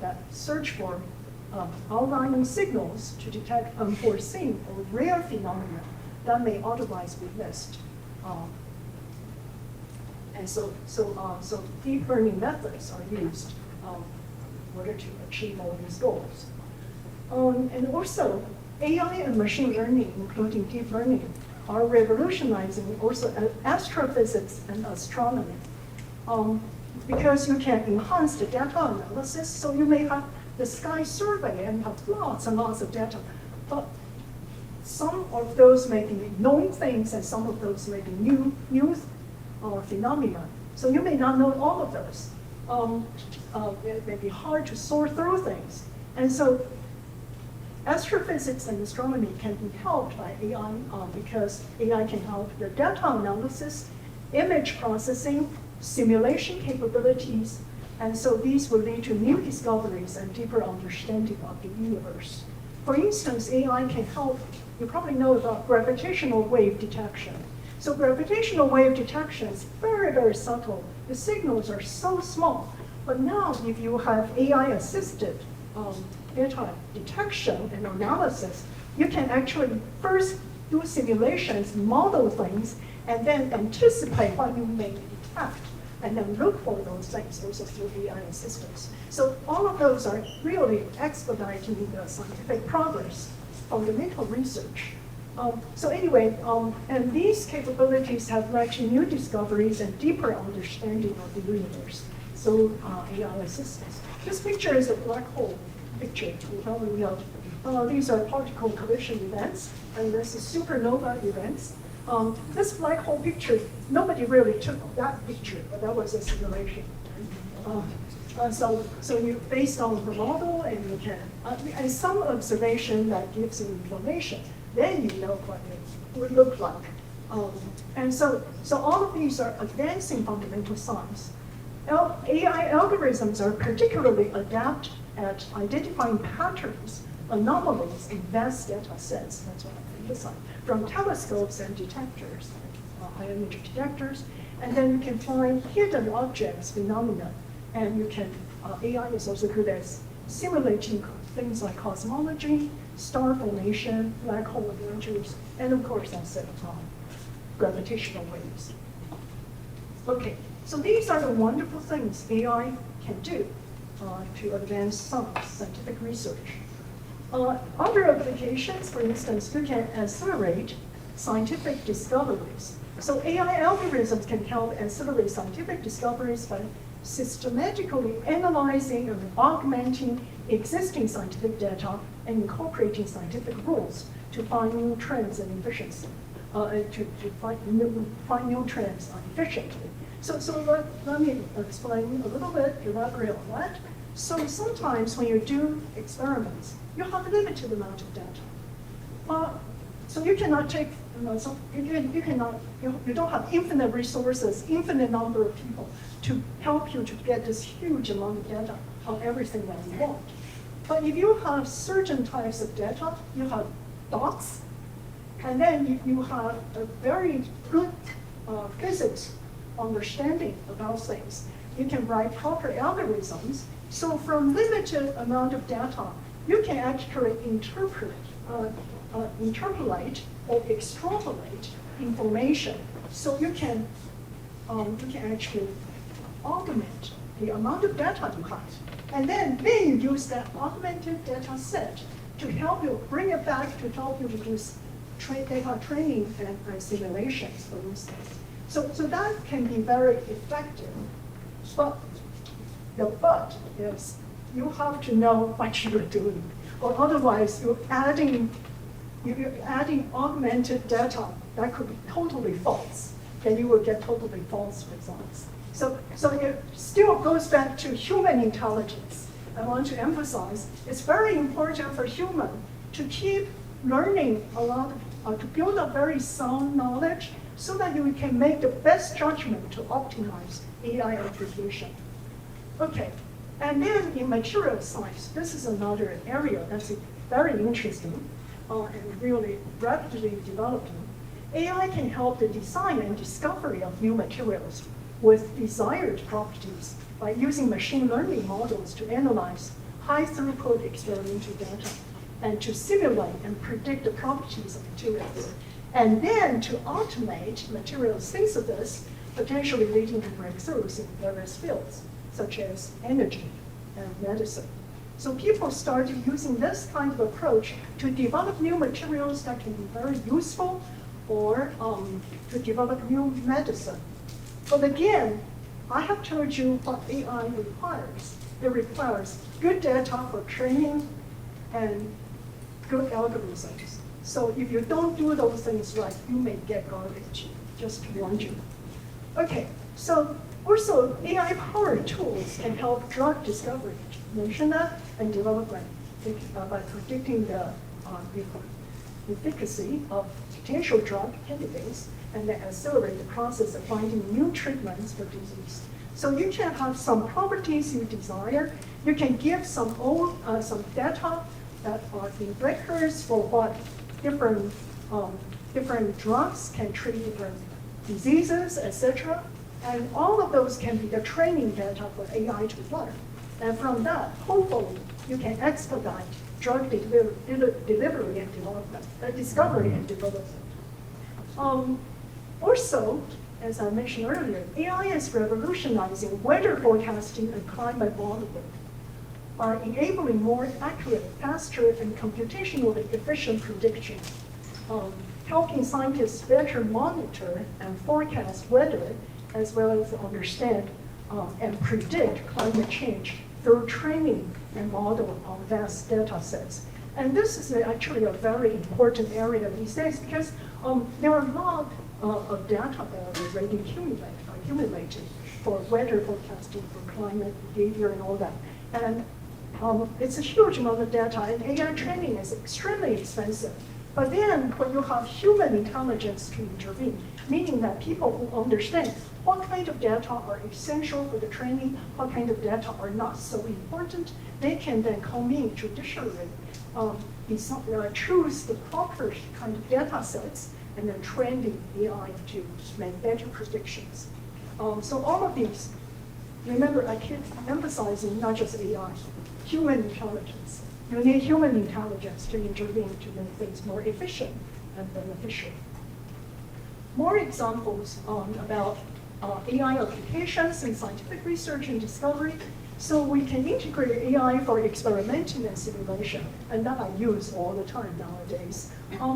that search for outlying signals to detect unforeseen or rare phenomena that may otherwise be missed. And so deep learning methods are used in order to achieve all these goals. And also, AI and machine learning, including deep learning, are revolutionizing also astrophysics and astronomy. Because you can enhance the data analysis, so you may have the sky survey and have lots and lots of data. But some of those may be known things, and some of those may be new phenomena. So you may not know all of those. It may be hard to sort through things. And so astrophysics and astronomy can be helped by AI because AI can help the data analysis, image processing, simulation capabilities, and so these will lead to new discoveries and deeper understanding of the universe. For instance, AI can help, you probably know about gravitational wave detection. So gravitational wave detection is very, very subtle. The signals are so small. But now if you have AI-assisted data detection and analysis, you can actually first do simulations, model things, and then anticipate what you may detect, and then look for those things. Those are through AI assistance. So all of those are really expediting the scientific progress, fundamental research. So anyway, and these capabilities have led to new discoveries and deeper understanding of the universe. So AI assistance. This picture is a black hole picture. You probably know. These are particle collision events, and this is supernova events. This black hole picture, nobody really took that picture, but that was a simulation. So you based on the model, and you can, and some observation that gives you information, then you know what it would look like. And so all of these are advancing fundamental science. AI algorithms are particularly adept at identifying patterns, anomalies in vast data sets. That's what I emphasize. From telescopes and detectors, high energy detectors, and then you can find hidden objects, phenomena, and you can, AI is also good at simulating things like cosmology, star formation, black hole adventures, and of course, I said gravitational waves. Okay, so these are the wonderful things AI can do to advance scientific research. Other applications, for instance, you can accelerate scientific discoveries. So AI algorithms can help accelerate scientific discoveries by systematically analyzing and augmenting existing scientific data and incorporating scientific rules to find new trends and efficiency, to find new trends efficiently. So let me explain a little bit, elaborate on that. So sometimes when you do experiments, you have a limited amount of data. So you cannot take, you don't have infinite resources, infinite number of people to help you to get this huge amount of data on everything that you want. But if you have certain types of data, you have dots, and then you have a very good physics understanding about things. You can write proper algorithms. So from limited amount of data, you can actually interpolate or extrapolate information. So you can actually augment the amount of data you have. And then you use that augmented data set to help you bring it back to help you reduce data training and simulations, for instance. So that can be very effective. But the but is you have to know what you're doing, or otherwise you're adding augmented data that could be totally false. Then you will get totally false results. So it still goes back to human intelligence. I want to emphasize it's very important for human to keep learning a lot, to build up very sound knowledge so that you can make the best judgment to optimize AI application. Okay, and then in material science, this is another area that's very interesting and really rapidly developing. AI can help the design and discovery of new materials with desired properties by using machine learning models to analyze high throughput experimental data and to simulate and predict the properties of materials, and then to automate material synthesis, potentially leading to breakthroughs in various fields, such as energy and medicine. So people started using this kind of approach to develop new materials that can be very useful, or to develop new medicine. But again, I have told you what AI requires. It requires good data for training and good algorithms. So if you don't do those things right, you may get garbage, just to warn you. Okay, so also AI-powered tools can help drug discovery, mention that, and development by predicting the efficacy of potential drug candidates, and then accelerate the process of finding new treatments for disease. So you can have some properties you desire. You can give some data that are in records for what different drugs can treat different diseases, etc. And all of those can be the training data for AI to learn. And from that, hopefully, you can expedite drug delivery and development, discovery and development. Also, as I mentioned earlier, AI is revolutionizing weather forecasting and climate modeling by enabling more accurate, faster, and computationally efficient prediction, helping scientists better monitor and forecast weather, as well as understand and predict climate change through training and modeling on vast data sets. And this is actually a very important area these days because there are a lot of data that are already accumulated for weather forecasting, for climate behavior and all that. And it's a huge amount of data, and AI training is extremely expensive. But then when you have human intelligence to intervene, meaning that people who understand what kind of data are essential for the training, what kind of data are not so important, they can then come in judicially, choose the proper kind of data sets, and then train the AI to make better predictions. So all of these, remember, I keep emphasizing not just AI, human intelligence. You need human intelligence to intervene to make things more efficient and beneficial. More examples about AI applications in scientific research and discovery. So we can integrate AI for experimenting and simulation, and that I use all the time nowadays.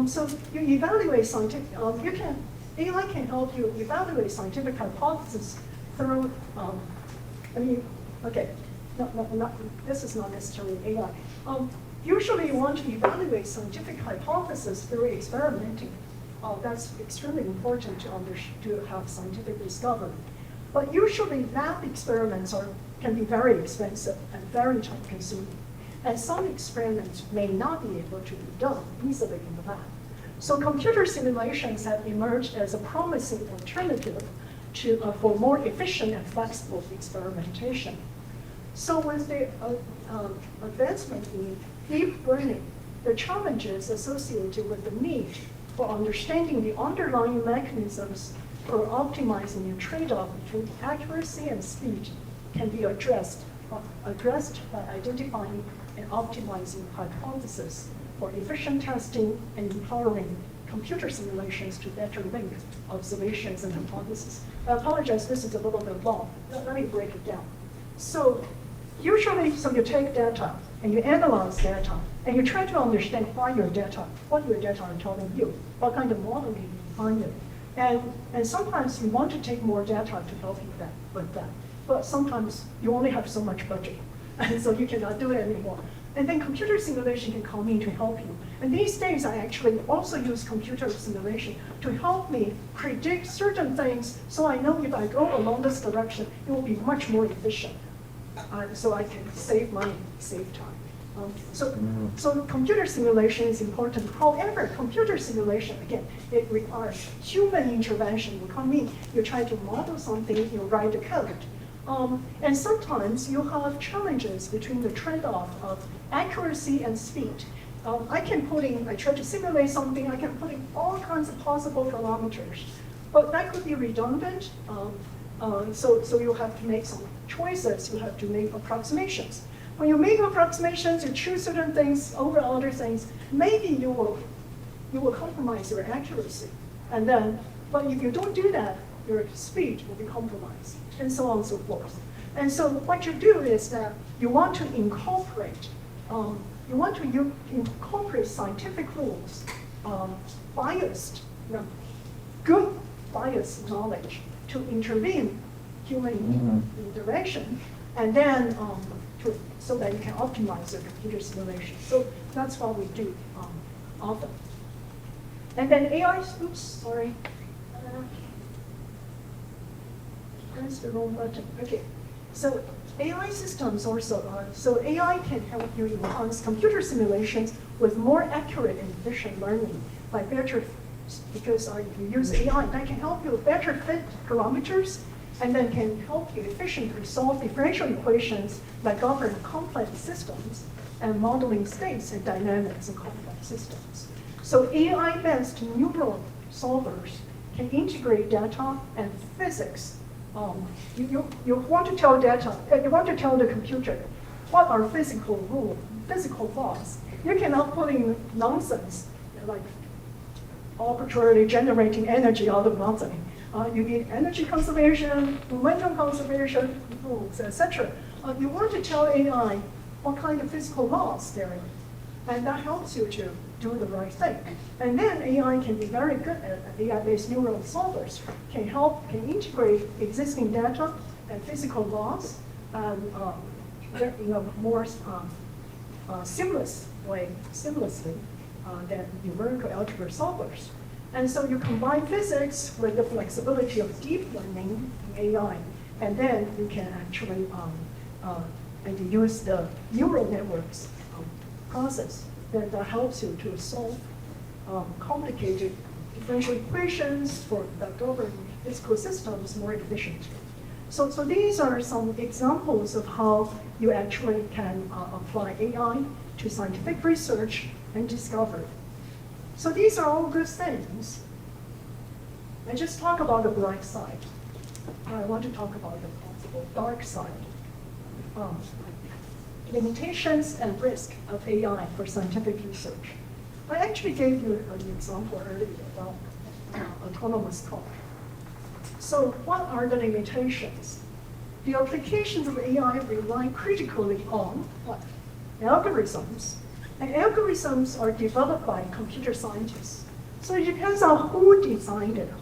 So you evaluate scientific, AI can help you evaluate scientific hypotheses through, this is not necessarily AI. Usually you want to evaluate scientific hypotheses through experimenting. That's extremely important to have scientific discovery. But usually lab experiments can be very expensive and very time consuming. And some experiments may not be able to be done easily in the lab. So computer simulations have emerged as a promising alternative for more efficient and flexible experimentation. So with the advancement in deep learning, the challenges associated with the need for understanding the underlying mechanisms for optimizing a trade-off between accuracy and speed can be addressed by identifying and optimizing hypotheses for efficient testing and empowering computer simulations to better link observations and hypotheses. I apologize, this is a little bit long. Let me break it down. So usually, you take data and you analyze data and you try to understand what your data are telling you, what kind of modeling you find it. And sometimes you want to take more data to help you with that. But sometimes you only have so much budget, and so you cannot do it anymore. And then computer simulation can come in to help you. And these days, I actually also use computer simulation to help me predict certain things so I know if I go along this direction, it will be much more efficient. So I can save money, save time. So computer simulation is important. However, computer simulation, again, it requires human intervention. You come in, you try to model something, you write the code. And sometimes you have challenges between the trade-off of accuracy and speed. I try to simulate something, I can put in all kinds of possible parameters, but that could be redundant. So you have to make some choices, you have to make approximations. When you make approximations, you choose certain things over other things, maybe you will compromise your accuracy. But if you don't do that, your speed will be compromised, and so on and so forth. And so what you do is that you want to incorporate scientific rules, good biased knowledge to intervene human interaction, and then so that you can optimize the computer simulation. So that's what we do often. And then AI, oops, sorry. Press the wrong button. Okay. So AI systems also, so AI can help you enhance computer simulations with more accurate and efficient learning by because if you use AI, that can help you better fit parameters, and then can help you efficiently solve differential equations that govern complex systems and modeling states and dynamics in complex systems. So AI-based neural solvers can integrate data and physics. You want to tell data, you want to tell the computer what are physical laws. You cannot put in nonsense, like arbitrarily generating energy out of nothing. You need energy conservation, momentum conservation rules, etc. You want to tell AI what kind of physical laws there are, and that helps you to do the right thing. And then AI can be very good at AI-based neural solvers, can integrate existing data and physical laws in a more seamlessly than numerical algebra solvers. And so you combine physics with the flexibility of deep learning in AI, and then you can actually and use the neural networks process that helps you to solve complicated differential equations that govern physical systems more efficiently. So these are some examples of how you actually can apply AI to scientific research and discovery. So these are all good things. I just talk about the bright side. I want to talk about the possible dark side. Limitations and risk of AI for scientific research. I actually gave you an example earlier about autonomous car. So what are the limitations? The applications of AI rely critically on what? Algorithms. And algorithms are developed by computer scientists. So it depends on who designed it,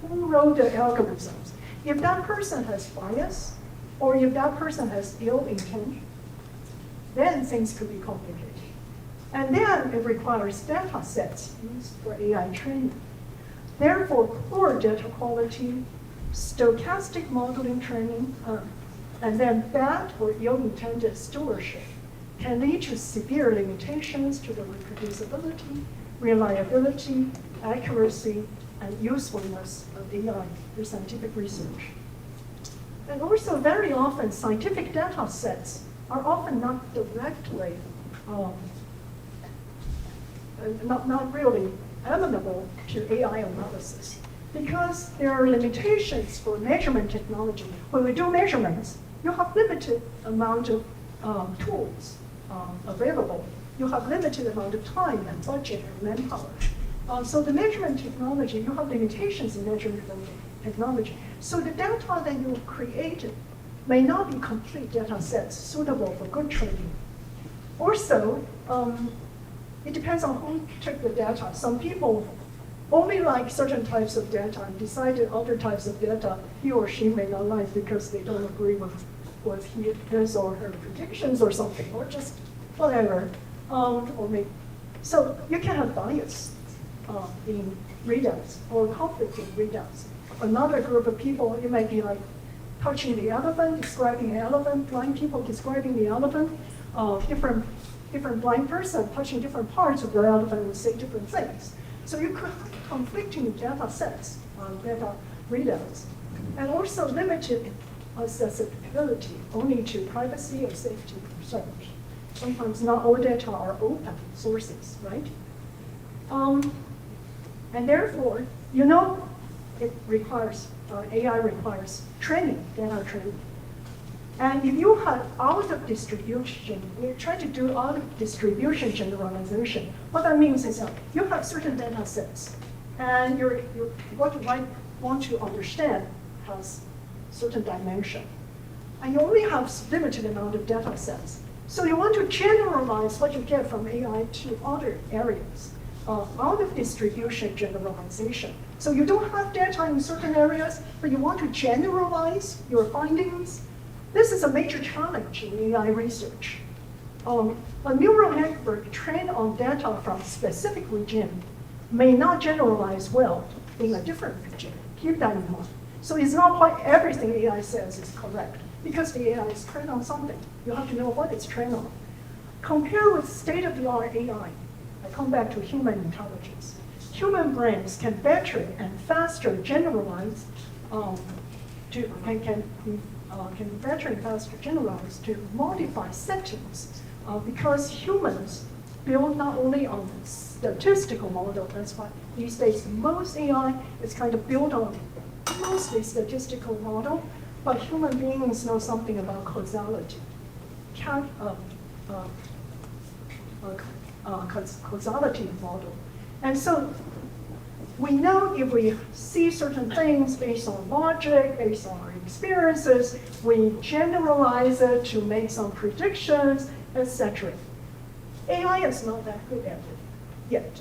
who wrote the algorithms. If that person has bias, or if that person has ill intent, then things could be complicated. And then it requires data sets used for AI training. Therefore, poor data quality, stochastic modeling training, and then bad or ill-intended stewardship can lead to severe limitations to the reproducibility, reliability, accuracy, and usefulness of AI for scientific research. And also, very often, scientific data sets are often not directly, not really amenable to AI analysis, because there are limitations for measurement technology. When we do measurements, you have limited amount of tools available. You have limited amount of time and budget and manpower. So the measurement technology, you have limitations in measurement technology. So the data that you created may not be complete data sets suitable for good training. Also, it depends on who took the data. Some people only like certain types of data and decided other types of data he or she may not like because they don't agree with his or her predictions or something, or just whatever. So you can have bias in readouts or conflicting readouts. Another group of people, it might be like touching the elephant, describing the elephant, blind people describing the elephant, different blind person touching different parts of the elephant would say different things. So you could have conflicting data sets, data readouts, and also limited accessibility only to privacy or safety concerns. Sometimes not all data are open sources, right? And therefore, it requires, AI requires training, data training. And if you have out of distribution, we try to do out of distribution generalization. What that means is that you have certain data sets, and what you want to understand has certain dimension. And you only have limited amount of data sets. So you want to generalize what you get from AI to other areas. Out of distribution generalization. So you don't have data in certain areas, but you want to generalize your findings. This is a major challenge in AI research. A neural network trained on data from a specific region may not generalize well in a different region. Keep that in mind. So it's not quite everything AI says is correct, because the AI is trained on something. You have to know what it's trained on. Compare with state-of-the-art AI. I come back to human intelligence. Human brains can better and faster generalize can better and faster generalize to modify settings because humans built not only on statistical model, that's why these days most AI is kind of built on mostly statistical model, but human beings know something about causality. Causality model. And so we know if we see certain things based on logic, based on our experiences, we generalize it to make some predictions, etc. AI is not that good at it yet.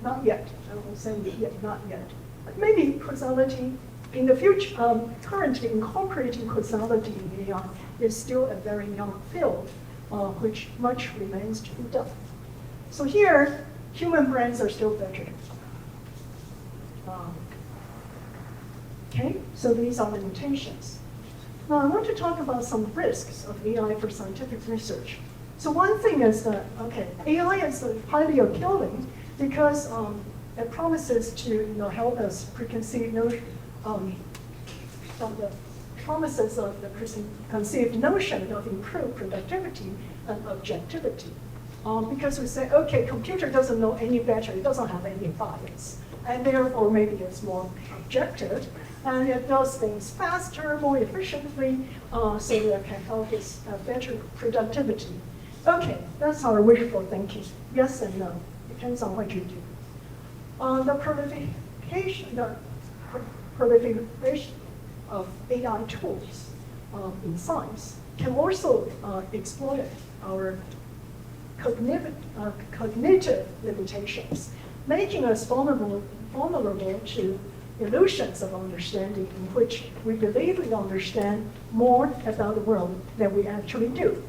Not yet. I won't say yet, not yet. But maybe causality in the future, currently incorporating causality in AI is still a very young field, which much remains to be done. So here, human brains are still better. Okay, so these are limitations. Now I want to talk about some risks of AI for scientific research. So one thing is that, okay, AI is highly appealing because it promises to help us preconceive the promises of the preconceived notion of improved productivity and objectivity. Because we say, okay, computer doesn't know any better, it doesn't have any bias, and therefore maybe it's more objective, and it does things faster, more efficiently, so that it can help us have better productivity. Okay, that's our wishful thinking. Yes and no, depends on what you do. The proliferation of AI tools in science can also exploit our cognitive limitations, making us vulnerable to illusions of understanding in which we believe we understand more about the world than we actually do,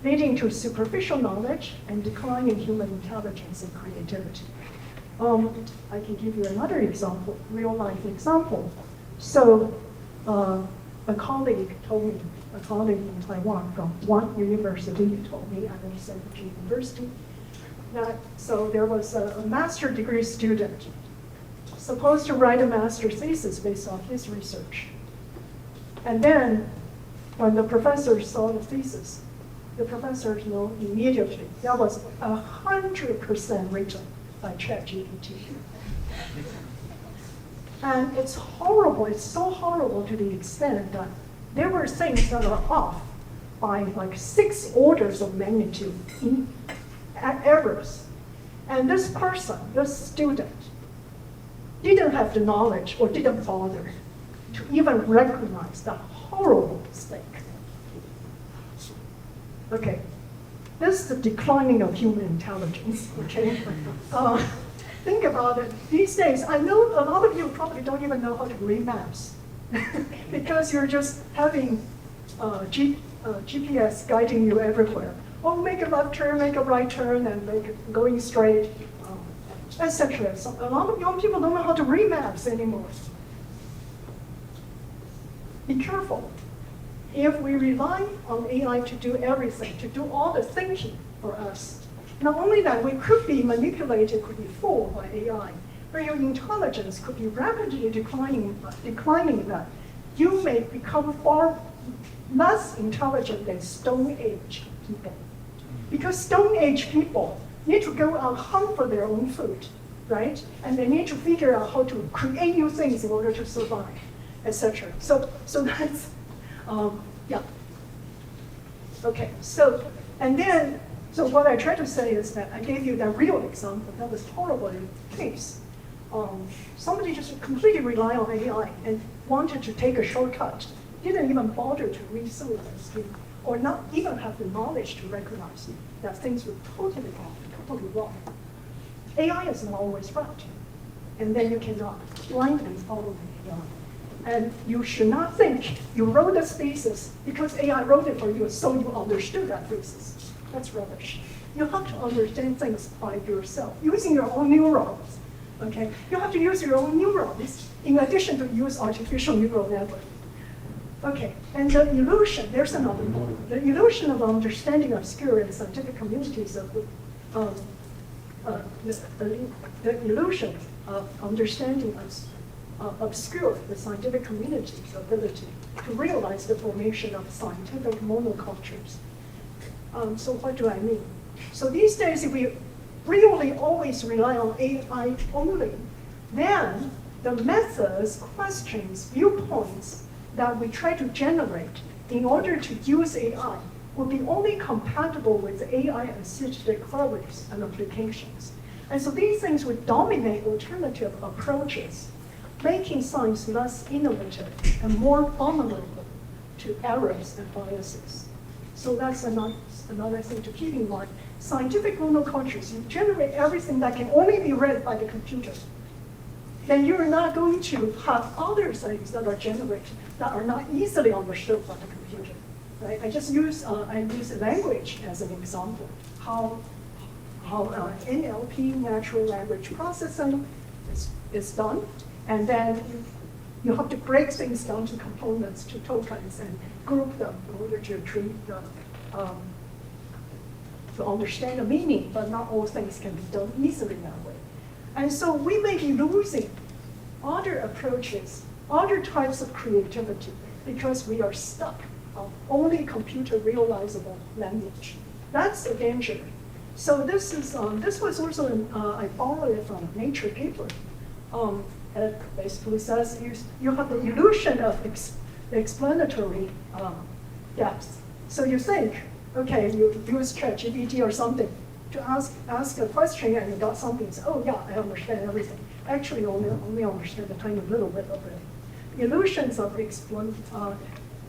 leading to superficial knowledge and decline in human intelligence and creativity. I can give you another example, real-life example. So a colleague in Taiwan from one university told me, I'm in Central University, so there was a master's degree student supposed to write a master's thesis based on his research. And then when the professor saw the thesis, the professor knew immediately that was 100% written by ChatGPT. And it's horrible, it's so horrible to the extent that there were things that are off by like 6 orders of magnitude in errors. And this person, this student, didn't have the knowledge or didn't bother to even recognize that horrible mistake. Okay, this is the declining of human intelligence, okay? Think about it. These days, I know a lot of you probably don't even know how to read maps because you're just having GPS guiding you everywhere. Oh, make a left turn, make a right turn, and make it going straight, etc. So a lot of young people don't know how to read maps anymore. Be careful. If we rely on AI to do everything, to do all the thinking for us, not only that, we could be manipulated, could be fooled by AI, but your intelligence could be rapidly declining that you may become far less intelligent than Stone Age people. Because Stone Age people need to go out hunt for their own food, right? And they need to figure out how to create new things in order to survive, etc. So that's, yeah. Okay, so what I try to say is that I gave you that real example that was horrible in the case. Somebody just completely relied on AI and wanted to take a shortcut, didn't even bother to read through this, or not even have the knowledge to recognize that things were totally wrong. AI is not always right, and then you cannot blindly follow the AI. And you should not think you wrote this thesis because AI wrote it for you, so you understood that thesis. That's rubbish. You have to understand things by yourself, using your own neurons. Okay, you have to use your own neurons in addition to use artificial neural network. Okay, and the illusion, there's another one. The illusion of understanding obscure in scientific communities of the illusion of understanding obscure the scientific community's ability to realize the formation of scientific monocultures. So what do I mean? So these days, if we really always rely on AI only, then the methods, questions, viewpoints that we try to generate in order to use AI will be only compatible with AI-assisted queries and applications. And so these things would dominate alternative approaches, making science less innovative and more vulnerable to errors and biases. So that's another thing to keep in mind. Scientific monocultures, you generate everything that can only be read by the computer. Then you're not going to have other things that are generated that are not easily understood by the computer. Right? I use language as an example. How NLP, natural language processing, is done, and then you have to break things down to components, to tokens, and group them in order to treat the to understand the meaning. But not all things can be done easily that way. And so we may be losing other approaches, other types of creativity, because we are stuck on only computer realizable language. That's a danger. So this was also, I borrowed it from a Nature paper. It basically says you have the illusion of explanatory depth. So you think, okay, you use ChatGPT or something to ask a question and you got something, so, oh yeah, I understand everything. Actually, you only understand a tiny little bit of it. Illusions of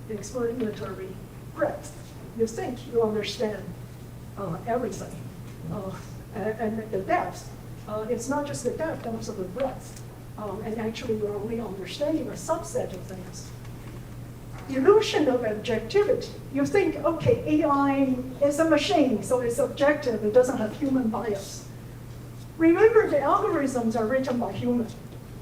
explanatory breadth. You think you understand everything. And the depth, it's not just the depth, also the breadth. And actually, we're only understanding a subset of things. Illusion of objectivity. You think, okay, AI is a machine, so it's objective, it doesn't have human bias. Remember, the algorithms are written by humans,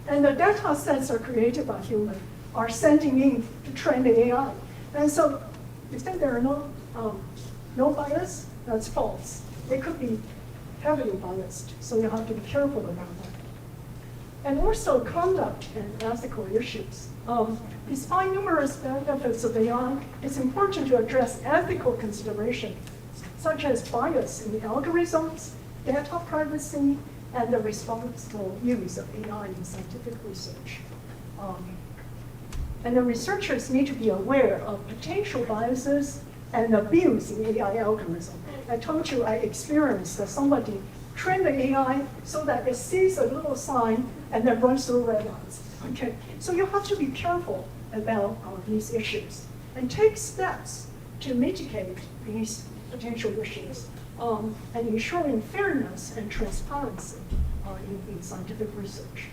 and the data sets are created by humans, are sending in to train the AI. And so, you think there are no bias? That's false. It could be heavily biased, so you have to be careful about that. And also conduct and ethical issues. Despite numerous benefits of AI, it's important to address ethical considerations, such as bias in the algorithms, data privacy, and the responsible use of AI in scientific research. And the researchers need to be aware of potential biases and abuse in AI algorithms. I told you I experienced that somebody trained the AI so that it sees a little sign and then runs through red lines. Okay, so you have to be careful about these issues and take steps to mitigate these potential issues and ensuring fairness and transparency in scientific research.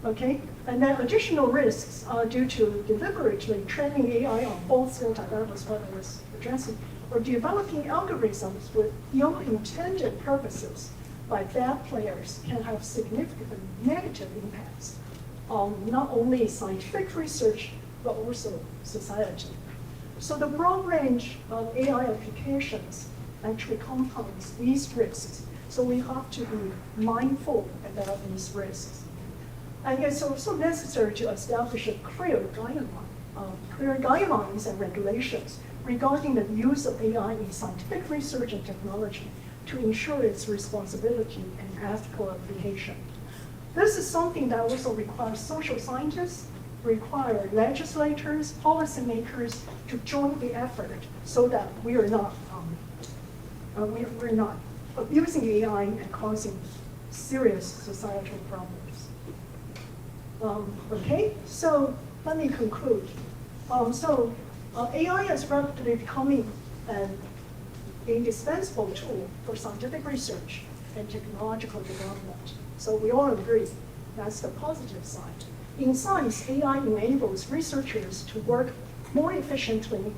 Okay, and then additional risks due to deliberately training AI on false data, that was what I was addressing, or developing algorithms with ill-intended purposes by bad players can have significant negative impacts on not only scientific research, but also society. So the broad range of AI applications actually compounds these risks. So we have to be mindful about these risks. And it's also necessary to establish a clear guidelines and regulations regarding the use of AI in scientific research and technology to ensure its responsibility and ethical application. This is something that also requires social scientists, require legislators, policymakers to join the effort so that we are not we're not abusing AI and causing serious societal problems. Okay, so let me conclude. AI is rapidly becoming an indispensable tool for scientific research and technological development. So we all agree that's the positive side. In science, AI enables researchers to work more efficiently,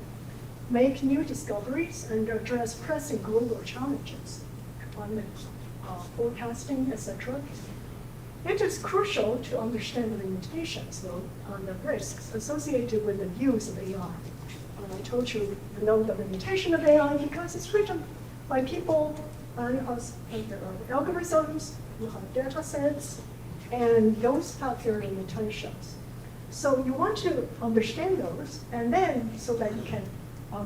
make new discoveries, and address pressing global challenges, climate forecasting, etc. It is crucial to understand the limitations, though, and the risks associated with the use of AI. And I told you know the limitation of AI because it's written by people, there are algorithms, you have data sets, and those have their limitations. So you want to understand those, and then so that you can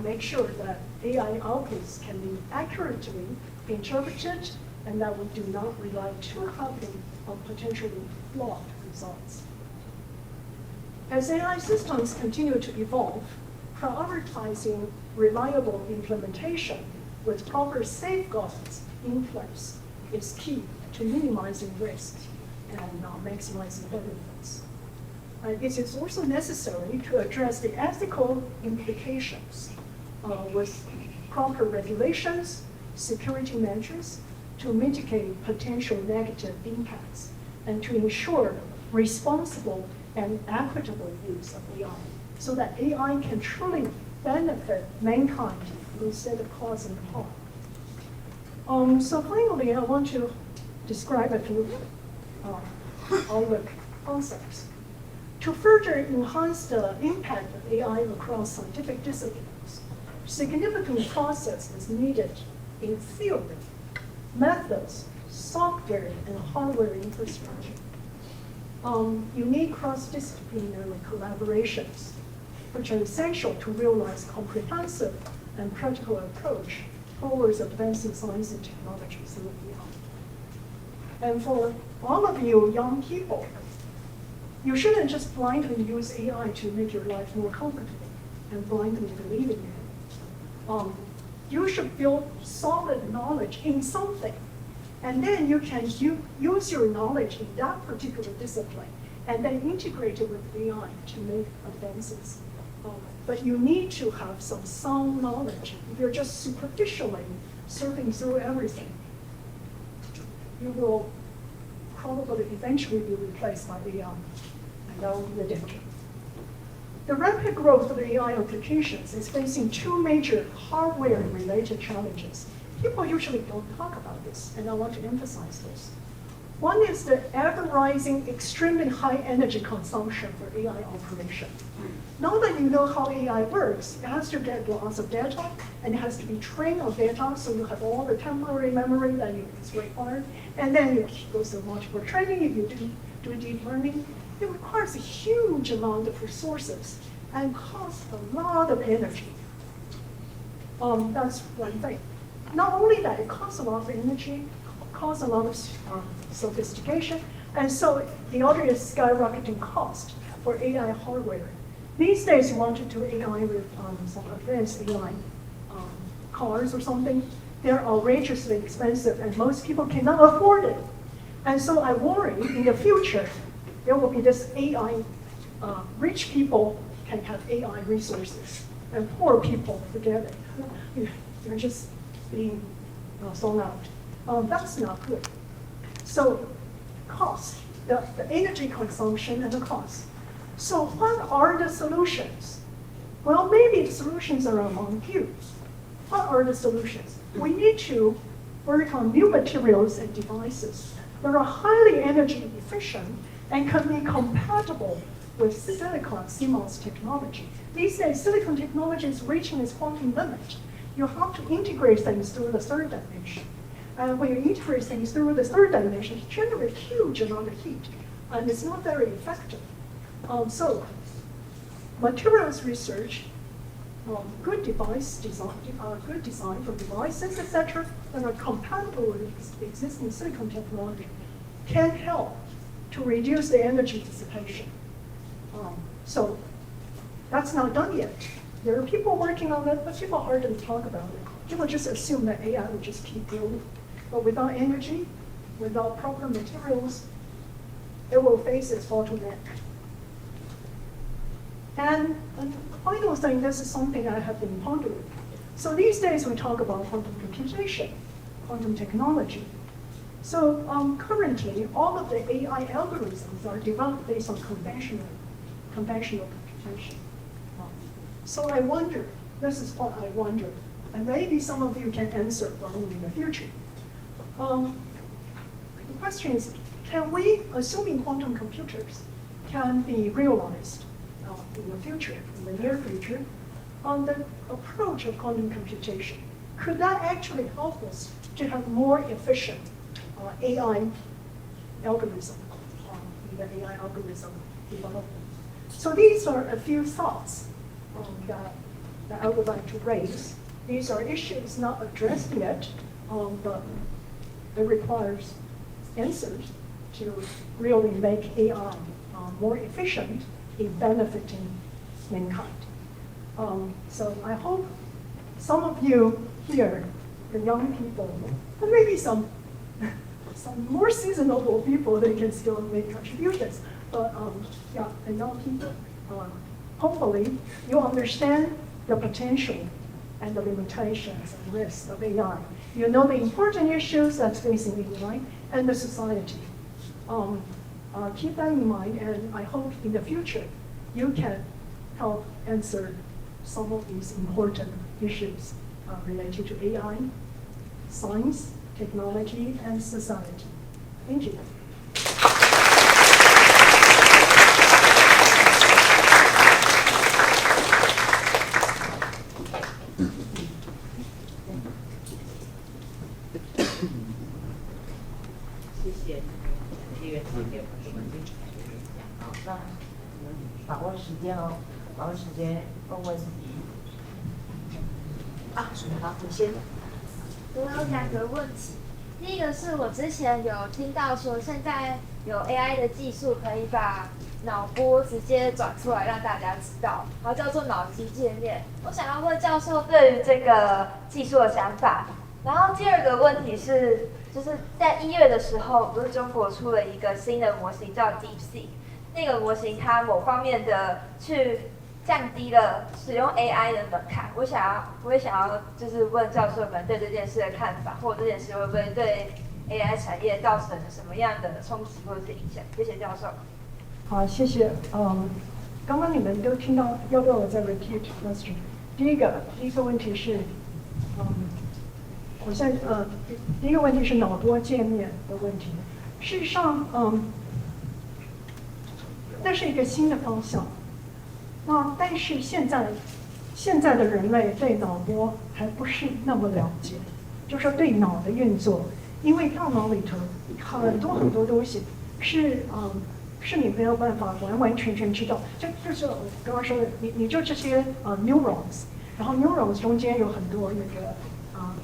make sure that AI outputs can be accurately interpreted and that we do not rely too heavily on potentially flawed results. As AI systems continue to evolve, prioritizing reliable implementation with proper safeguards in place is key to minimizing risk and maximizing benefits. It is also necessary to address the ethical implications with proper regulations, security measures to mitigate potential negative impacts and to ensure responsible and equitable use of AI so that AI can truly benefit mankind instead of causing harm. So finally, I want to describe a few outlook concepts. To further enhance the impact of AI across scientific disciplines, significant process is needed in theory, methods, software, and hardware infrastructure. You need cross-disciplinary collaborations, which are essential to realize comprehensive and practical approach towards advancing science and technologies and beyond. And for all of you young people, you shouldn't just blindly use AI to make your life more comfortable and blindly believe in it. You should build solid knowledge in something, and then you can use your knowledge in that particular discipline and then integrate it with AI to make advances. But you need to have some sound knowledge. If you're just superficially surfing through everything, you will probably eventually be replaced by AI, and that will be the danger. The rapid growth of AI applications is facing two major hardware-related challenges. People usually don't talk about this, and I want to emphasize this. One is the ever-rising, extremely high energy consumption for AI operation. Now that you know how AI works, it has to get lots of data, and it has to be trained on data, so you have all the temporary memory that is required, and then you go through multiple training, if you do deep learning. It requires a huge amount of resources and costs a lot of energy. That's one thing. Not only that, it costs a lot of energy, costs a lot of sophistication, and so the other is skyrocketing cost for AI hardware. These days, you want to do AI with some advanced AI cars or something, they're outrageously expensive, and most people cannot afford it. And so I worry in the future, there will be this AI, rich people can have AI resources, and poor people forget it. You're just being thrown out. That's not good. So cost, the energy consumption and the cost. So what are the solutions? Well, maybe the solutions are among you. What are the solutions? We need to work on new materials and devices that are highly energy efficient and can be compatible with silicon CMOS technology. These days, silicon technology is reaching its quantum limit. You have to integrate things through the third dimension. And when you integrate things through the third dimension, it generates a huge amount of heat, and it's not very effective. So, materials research, good device design, good design for devices, etc., that are compatible with existing silicon technology can help to reduce the energy dissipation. So that's not done yet. There are people working on it, but people hardly talk about it. People just assume that AI will just keep growing. But without energy, without proper materials, it will face its bottleneck. And the final thing, this is something I have been pondering. So these days we talk about quantum computation, quantum technology. So currently, all of the AI algorithms are developed based on conventional computation. So I wonder, this is what I wonder, and maybe some of you can answer for me in the future. The question is, can we, assuming quantum computers can be realized in the future, in the near future, on the approach of quantum computation, could that actually help us to have more efficient AI algorithm, the AI algorithm development? So these are a few thoughts that I would like to raise. These are issues not addressed yet, but that requires answers to really make AI more efficient in benefiting mankind. So I hope some of you here, the young people, and maybe some more seasonable people, they can still make contributions. But yeah, the young people, hopefully you understand the potential and the limitations and risks of AI. You know the important issues that's facing AI and the society. Keep that in mind, and I hope in the future you can help answer some of these important issues related to AI, science, technology, and society. Thank you. 谢谢叶院长给我们精彩的演讲。好，那我们把握时间哦，把握时间问问题。好，你先。我有2个问题，第一个是我之前有听到说，现在有 AI 的技术可以把脑波直接转出来让大家知道，然后叫做脑机界面。我想要问教授对于这个技术的想法。然后第2个问题是，就是在1月的时候，不是中国出了一个新的模型叫 DeepSeek， 那个模型它某方面的去降低了使用 AI 的门槛。我也想要就是问教授们对这件事的看法，或者这件事会不会对 AI 产业造成什么样的冲击或者是影响？谢谢教授。好，谢谢。刚刚你们都听到，要不要我再 repeat question？ 第一个问题是，我现在第一个问题是脑波界面的问题。事实上，那是一个新的方向。那但是现在的人类对脑波还不是那么了解，就是说对脑的运作，因为大脑里头很多东西是你没有办法完全知道。就是我刚刚说的，你就这些neurons， 然后 neurons 中间有很多那个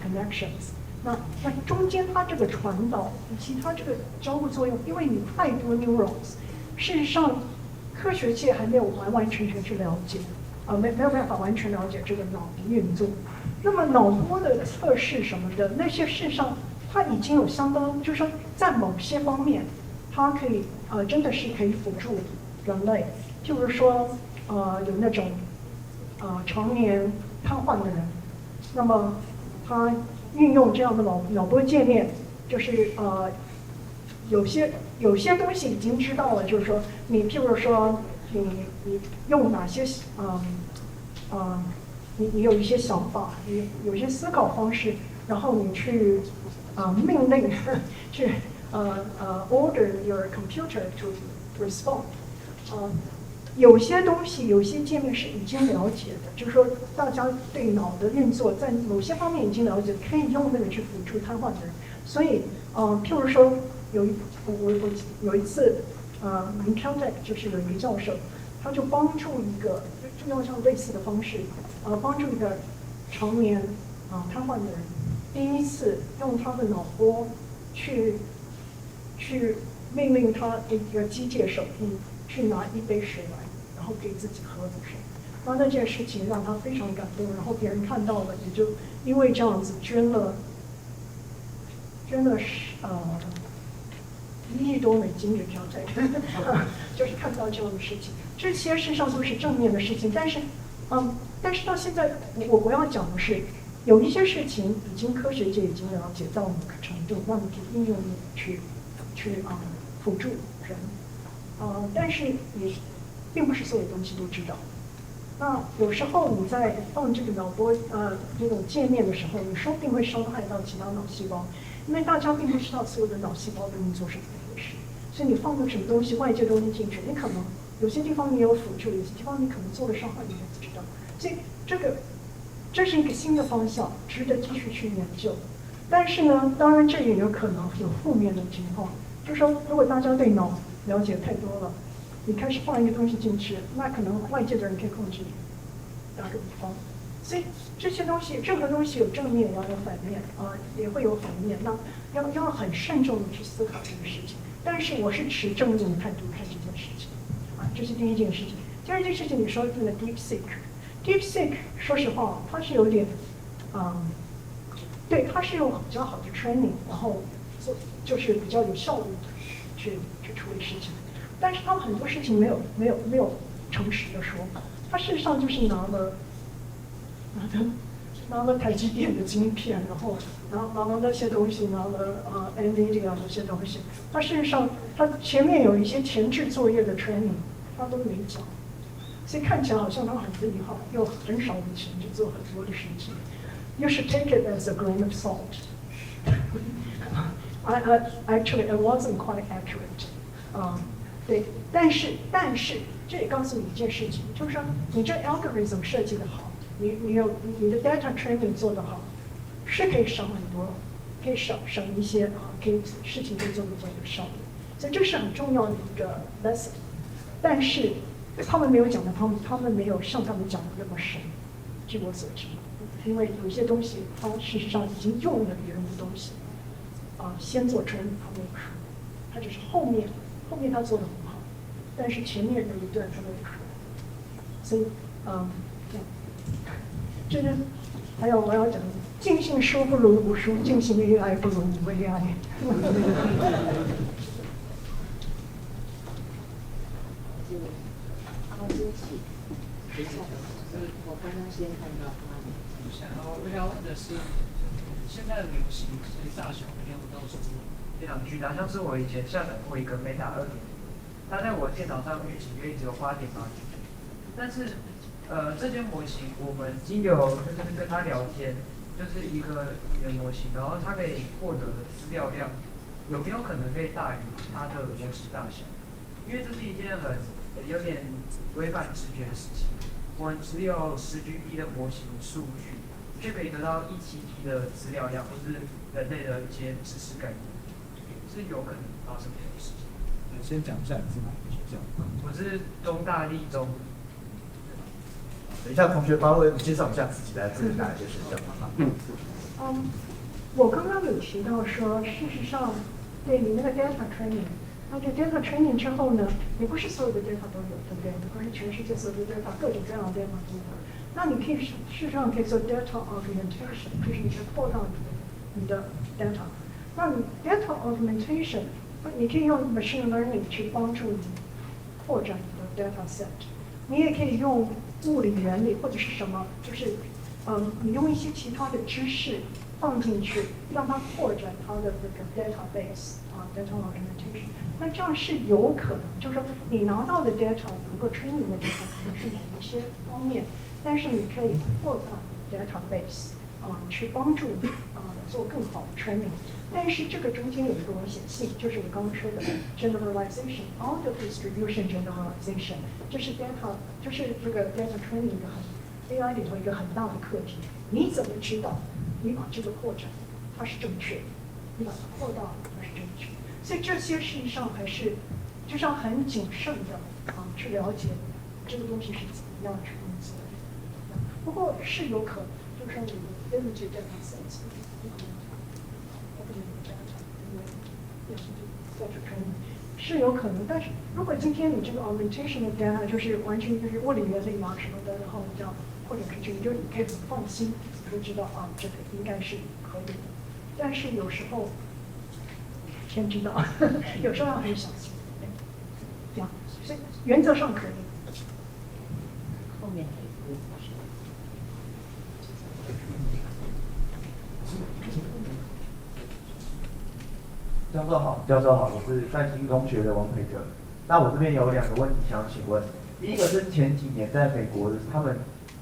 connections， 那中间它这个传导以及它这个交互作用，因为你太多 neurons， 事实上科学界还没有完全去了解，没有办法完全了解这个脑的运作。那么脑波的测试什么的，那些事实上它已经有相当，就是说在某些方面，它可以真的是可以辅助人类。譬如说有那种常年瘫痪的人，那么他运用这样的脑波界面，就是有些东西已经知道了，就是说你譬如说你用哪些你有一些想法，你有一些思考方式，然后你去命令去order your computer to respond。有些东西，有些界面是已经了解的，就是说大家对脑的运作在某些方面已经了解，可以用那个去辅助瘫痪的人。所以譬如说我有一次caltech 就是有一个教授，他就帮助一个就用像类似的方式帮助一个常年瘫痪的人，第一次用他的脑波去命令他一个机械手臂去拿一杯水来，然后给自己喝的水。那件事情让他非常感动，然后别人看到了，也就因为这样子捐了$1亿多美金的这样在就是看到这样的事情，这些事实上都是正面的事情。但是到现在我要讲的是，有一些事情已经科学界已经了解到某个程度，那么就应用去辅助人。但是也并不是所有东西都知道。那有时候你在放这个脑波这种界面的时候，你说不定会伤害到其他脑细胞，因为大家并不知道所有的脑细胞的运作是怎么回事。所以你放了什么东西，外界东西进去，你可能有些地方你有辅助，有些地方你可能做了伤害，你也不知道。所以这是一个新的方向，值得继续去研究。但是呢，当然这也有可能有负面的情况，就是说如果大家对脑了解太多了，你开始放一个东西进去，那可能外界的人可以控制你。打个比方，所以这些东西，任何东西有正面，也要有反面也会有反面。那要很慎重的去思考这个事情。但是我是持正面的态度看这件事情，这是第一件事情。第二件事情，你说那个 DeepSeek，说实话，它是有点，对，它是有比较好的 training， 然后就是比较有效率的去处理事情。但是他们很多事情没有诚实的说，他事实上就是拿了台积电的晶片，然后拿了那些东西，拿了NVIDIA 那些东西。他事实上他前面有一些前置作业的 training， 他都没讲，所以看起来好像他很厉害，又很少的钱就做很多的事情。You should take it as a grain of salt. Actually, it wasn't quite accurate. 对，但是这也告诉你一件事情，就是说你这 algorithm 设计的好，你的 data training 做得好，是可以省很多，可以省一些可以事情可以做得更有效率，所以这是很重要的一个 lesson。但是他们没有讲的，他们没有像他们讲的那么深，据我所知，因为有些东西它事实上已经用了别人的东西，先做 training 他没有说，他只是后面他做得很好，但是前面有一段他没有说，所以这个还有我要讲，尽信书不如无书，尽信 AI 不如无 AI。对不起，我刚刚先看到我想问的是，现在的流行是大小没有到说非常巨大，像是我以前下载过一个 Meta 2.0，它在我电脑上预期约只有8.8 G， 但是这些模型我们经由就是跟它聊天，就是一个语言模型，然后它可以获得的资料量有没有可能可以大于它的模式大小？因为这是一件有点违反直觉的事情。我们只有10GB 的模型数据，却可以得到1.7T 的资料量，或是人类的一些知识概念，是有可能发生这件事情。先讲一下你是哪个学校？我是中大立中。等一下，同学发问，介绍一下自己来自哪一些学校？我刚刚有提到说，事实上，对你那个 data training。那这 data training 之后呢，你不是所有的 data 都有，对不对？你不是全世界所有的 data 各种各样的 data 都有。那你可以事实上可以做 data augmentation， 就是你去扩大你的 data。那你 data augmentation， 你可以用 machine learning 去帮助你扩展你的 data set。你也可以用物理原理或者是什么，就是你用一些其他的知识放进去，让它扩展它的这个 database data augmentation。那这样是有可能，就是说你拿到的 data 能够 training 的 data 可能是某一些方面，但是你可以扩大 database 去帮助做更好的 training。但是这个中间有一个危险性，就是我刚刚说的 generalization out of distribution generalization， 这是 data， 就是这个 data training 一个AI 里头一个很大的课题。你怎么知道你把这个扩展它是正确的，你把它扩大它是正确的？所以这些事实上还是就是要很谨慎的去了解这个东西是怎么样去运作的。不过是有可能，就是说你根据这样设计，是有可能，但是如果今天你这个 augmentation 的 data 就是完全就是物理原理什么的，然后这样或者是这个，就你可以很放心，就知道这个应该是可以的。但是有时候天知道，有时候要很小心，这样，所以原则上可以。后面教授好，我是淡星中学的王培哲。那我这边有2个问题想请问，第一个是前几年在美国，他们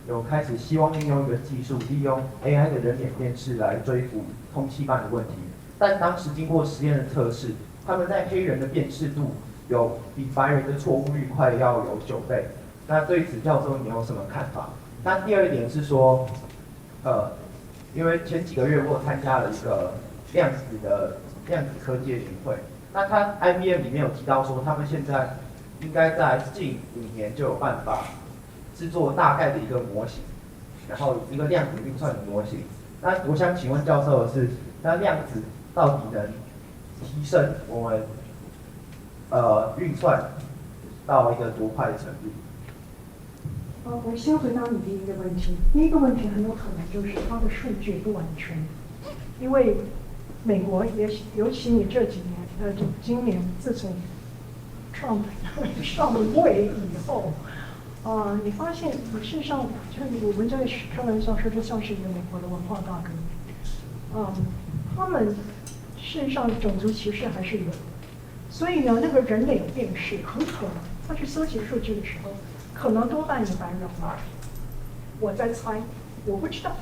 有开始希望应用一个技术，利用 AI 的人脸辨识来追捕通缉犯的问题。但当时经过实验的测试，他们在黑人的辨识度有比白人的错误率快要有9倍。那对此教授你有什么看法？那第二点是说，因为前几个月我有参加了一个量子科技研会，那他 IBM 里面有提到说，他们现在应该在近5年就有办法制作大概的一个模型，然后一个量子运算的模型。那我想请问教授的是，那量子到底能提升我们运算到一个多快的程度？我先回答你第一个问题。第一个问题很有可能就是它的数据不完全，因为美国尤其你这几年，今年自从 Trump 上位以后，你发现事实上，就是我们在开玩笑说，这像是一个美国的文化大革命。他们事实上种族歧视还是有的，所以呢，那个人脸辨识很可能，他去搜集数据的时候，可能多半有白人吧。我在猜，我不知道。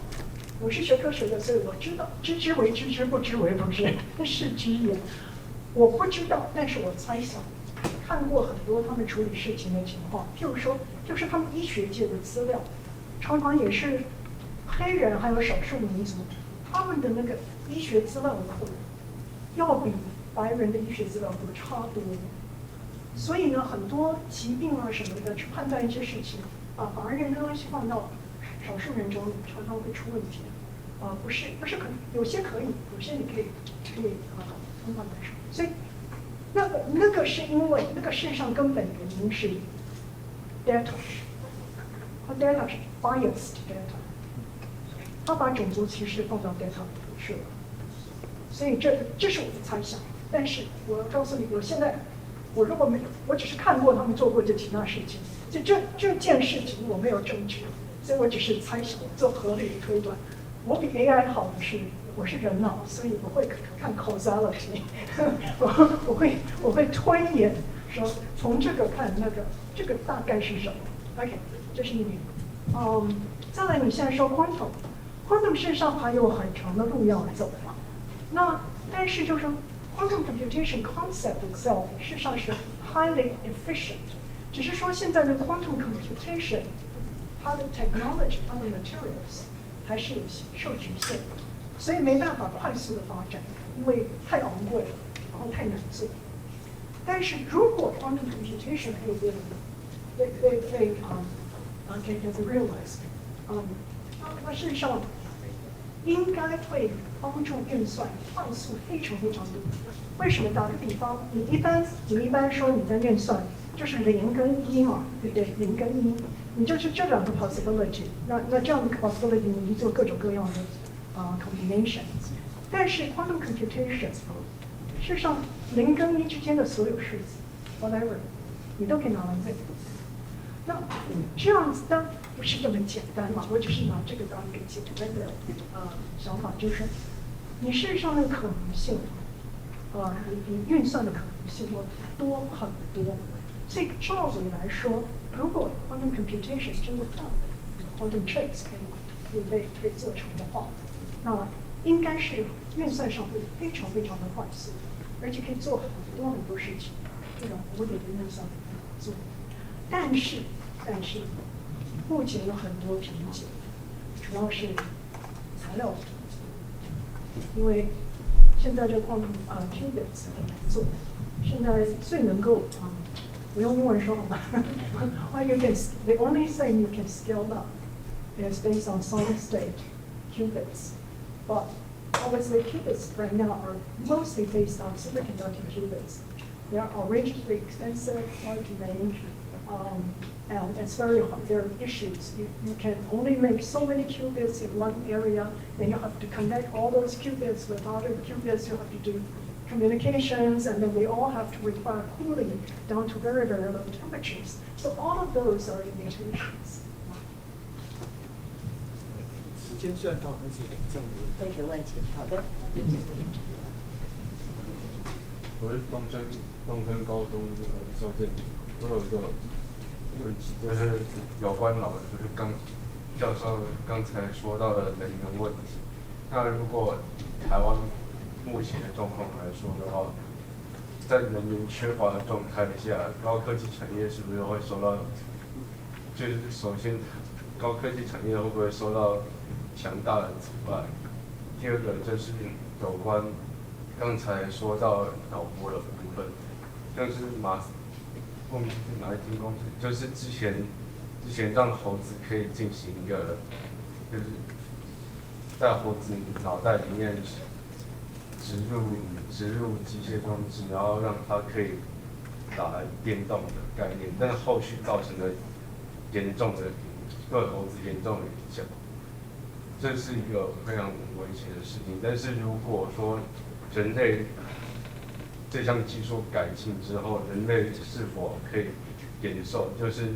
我是学科学的，所以我知道，知之为知之，不知为不知，是知也。我不知道，但是我猜想，看过很多他们处理事情的情况，譬如说，就是他们医学界的资料，常常也是黑人还有少数民族，他们的那个医学资料库要比白人的医学资料库差多。所以呢，很多疾病啊什么的，去判断一些事情，把白人的东西放到少数人中，常常会出问题。不是可有些可以，有些你可以通过来说。所以那个是因为那个事实上根本原因是 data， 和 data 是 biased data， 他把种族歧视放到 data 里头去了。所以这是我的猜想。但是我要告诉你，我如果没有，我只是看过他们做过这其他事情，这件事情我没有证据，所以我只是猜想，做合理的推断。我比 AI 好的是，我是人脑，所以我会看 causality， 我会推演，说从这个看那个，这个大概是什么 ？OK， 这是一点。再来你现在说 quantum 事实上还有很长的路要走嘛。那但是就是说 quantum computation concept itself 事实上是 highly efficient， 只是说现在的 quantum computation 它的 technology 它的 materials 还是受局限，所以没办法快速的发展，因为太昂贵了，然后太难做。但是如果 quantum computation 可以被 realized， 它事实上应该会帮助运算快速非常多。为什么？打个比方，你一般说你在运算就是0跟1嘛，对不对？0跟1，你就是这两个 possibility， 那这样的 possibility 你做各种各样的combination。但是 quantum computation 事实上0跟1之间的所有数字 whatever， 你都可以拿来背。那这样子当然不是这么简单嘛，我只是拿这个当一个简单的想法，就是你事实上的可能性，你运算的可能性会多很多。所以照理来说，如果 quantum computation 真的到 quantum tricks 可以被做成的话，那应该是运算上会非常的快速，而且可以做很多事情，这种古典的运算做。但是目前有很多瓶颈，主要是材料的瓶颈，因为现在这quantum qubits 很难做，现在最能够我用英文说好吗？The only thing you can scale up is based on solid state qubits, but obviously qubits right now are mostly based on superconducting qubits. They are outrageously expensive, hard to make, and it's very hard. There are issues. You can only make so many qubits in one area, then you have to connect all those qubits with other qubits. You have to do communications, and then they all have to require cooling down to very low temperatures. So all of those are limitations. 时间算到还是这样子？这个问题，好的。我是东升高中赵建林，我有一个问题，就是有关就是教授刚才说到的能源问题。那如果台湾目前的状况来说的话，在能源缺乏的状态下，高科技产业是不是会受到？就是首先，高科技产业会不会受到强大的阻碍？第二个就是有关刚才说到脑波的部分，像是后面是哪一间公司？就是之前让猴子可以进行一个就是在猴子脑袋里面植入机械装置，然后让它可以打电动的概念，但是后续造成了对猴子严重的影响，这是一个非常危险的事情。但是如果说人类这项技术改进之后，人类是否可以延寿，就是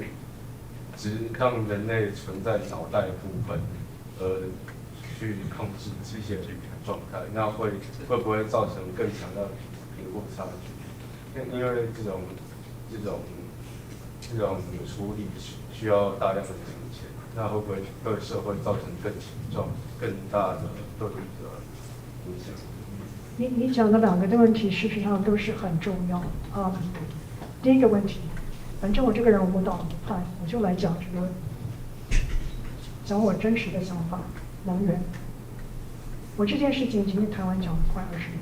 只让人类存在脑袋部分，去控制机械的状态，那会不会造成更强的贫富差距？因为这种处理需要大量的金钱，那会不会对社会造成更大的对立的影响？你讲的两个的问题，事实上都是很重要啊。第一个问题，反正我这个人无党不派，我就来讲这个，讲我真实的想法。能源，我这件事情今天台湾讲了快20年，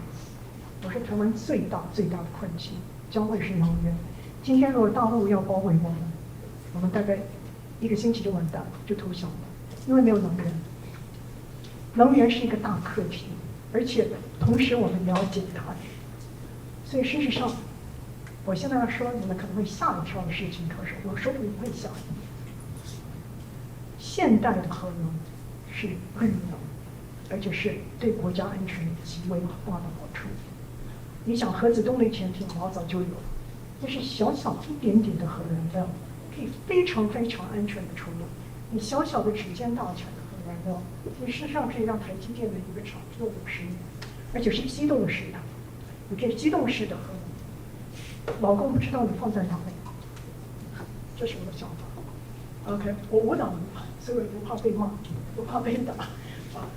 我说台湾最大的困境将会是能源。今天如果大陆要包围我们大概1个星期就完蛋了，就投降了，因为没有能源。能源是一个大课题，而且同时我们了解它，所以事实上，我现在要说你们可能会吓一跳的事情，可是我说不会吓。现代的核能是绿能，而且是对国家安全极为大的好处。你想核子动力潜艇老早就有了，但是小一点点的核燃料可以非常安全的处理。你小的指尖大小的核燃料，你事实上可以让台积电的一个厂做50年，而且是机动式的，你可以机动式的核能。老公不知道你放在哪里，这是我的想法。OK， 我无党无派，所以我不怕被骂，不怕被打。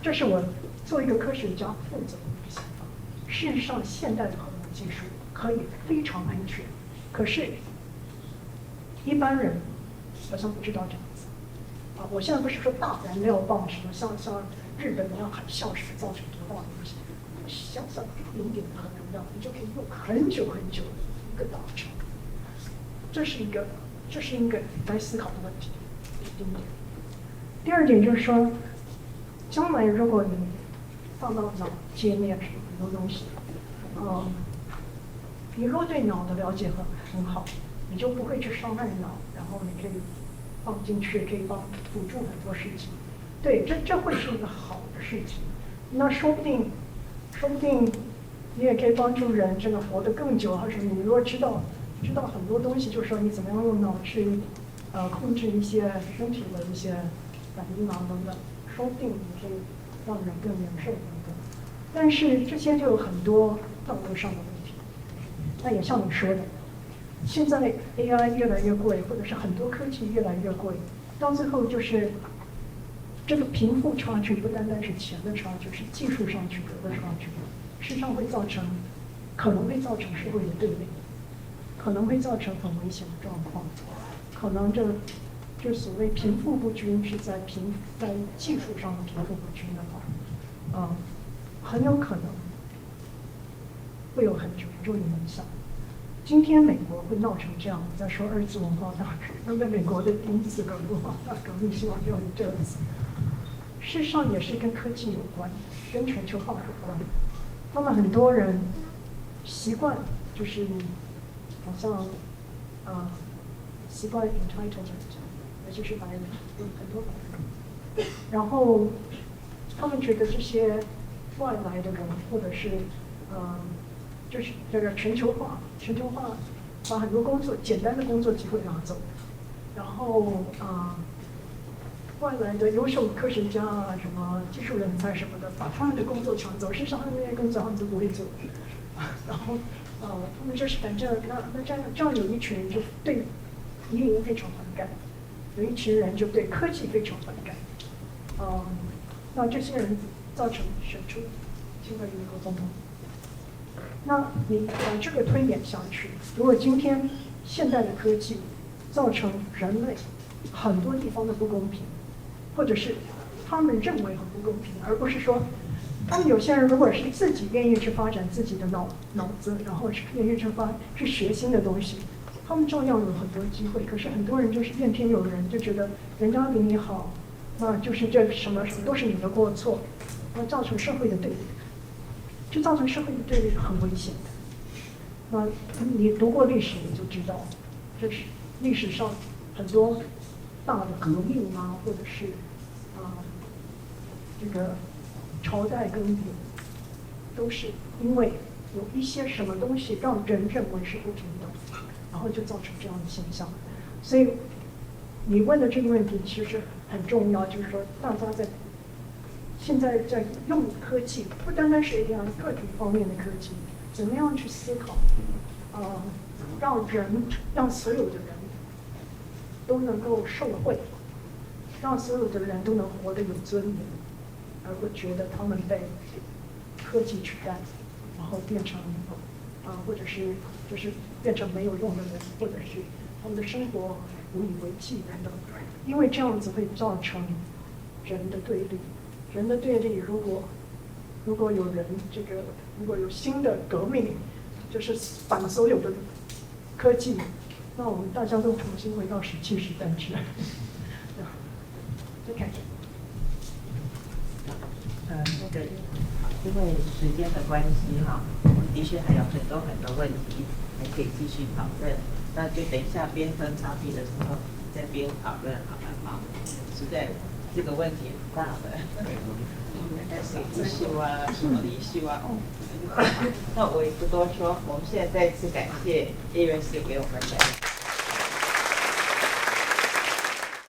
这是我做一个科学家负责的一个想法。事实上，现代的核能技术可以非常安全，可是一般人好像不知道这样子。我现在不是说大燃料棒什么像日本那样海啸式造成多大的影响，小一点点的核燃料，你就可以用很久的一个大厂。这是一个来思考的问题。第一点，第二点就是说，将来如果你放到脑界面上很多东西，你若对脑的了解很好，你就不会去伤害脑，然后你可以放进去，可以辅助很多事情。对，这会是一个好的事情。那说不定你也可以帮助人这个活得更久，或者你如果知道很多东西，就是说你怎么样用脑去控制一些身体的一些反应等等，说不定你可以让人更延寿等等。但是这些就有很多道德上的问题。那也像你说的，现在 AI 越来越贵，或者是很多科技越来越贵，到最后就是贫富差距不单单是钱的差距，是技术上取得的差距，事实上可能会造成社会的对立，可能会造成很危险的状况，可能这所谓贫富不均是在技术上的贫富不均的话，很有可能会有很严重的影响。今天美国会闹成这样，我在说2次文化大革命，那美国的第1次文化大革命希望用这样子，事实上也是跟科技有关，跟全球化有关。那么很多人习惯就是好像习惯 entitlement， 尤其是白人，有很多白人，然后他们觉得这些外来的人或者是就是这个全球化把很多简单的工作机会拿走，然后外来的优秀科学家什么技术人才什么的，把他们的工作抢走，事实上他们那些工作他们都不会做，然后他们就是反正那这样有一群人就对移民非常反感，有一群人就对科技非常反感，那这些人造成选出新的美国总统。那你把这个推演下去，如果今天现代的科技造成人类很多地方的不公平，或者是他们认为很不公平，而不是说他们有些人如果是自己愿意去发展自己的脑子，然后是愿意去学新的东西，他们照样有很多机会。可是很多人就是怨天尤人，就觉得人家比你好，那就是这什么都是你的过错，那造成社会的对立，就造成社会的对立是很危险的。那你读过历史你就知道，这是历史上很多大的革命啊，或者是这个朝代更迭，都是因为有一些什么东西让人认为是不平等，然后就造成这样的现象。所以你问的这个问题其实很重要，就是说大家现在在用科技，不单单是AI各种方面的科技，怎么样去思考，让所有的人都能够受惠，让所有的人都能活得有尊严，而不觉得他们被科技取代，然后变成或者是就是变成没有用的人，或者是他们的生活无以为继等等。因为这样子会造成人的对立。人的对立，如果有人如果有新的革命，就是反所有的科技，那我们大家都重新回到17时代去。OK。因为时间的关系哈，我们的确还有很多问题还可以继续讨论。那就等一下边喝咖啡的时候再边讨论好了哈。实在这个问题很大的，谁的秀啊，什么的秀啊，那我也不多说。我们现在再次感谢 AUS 给我们的。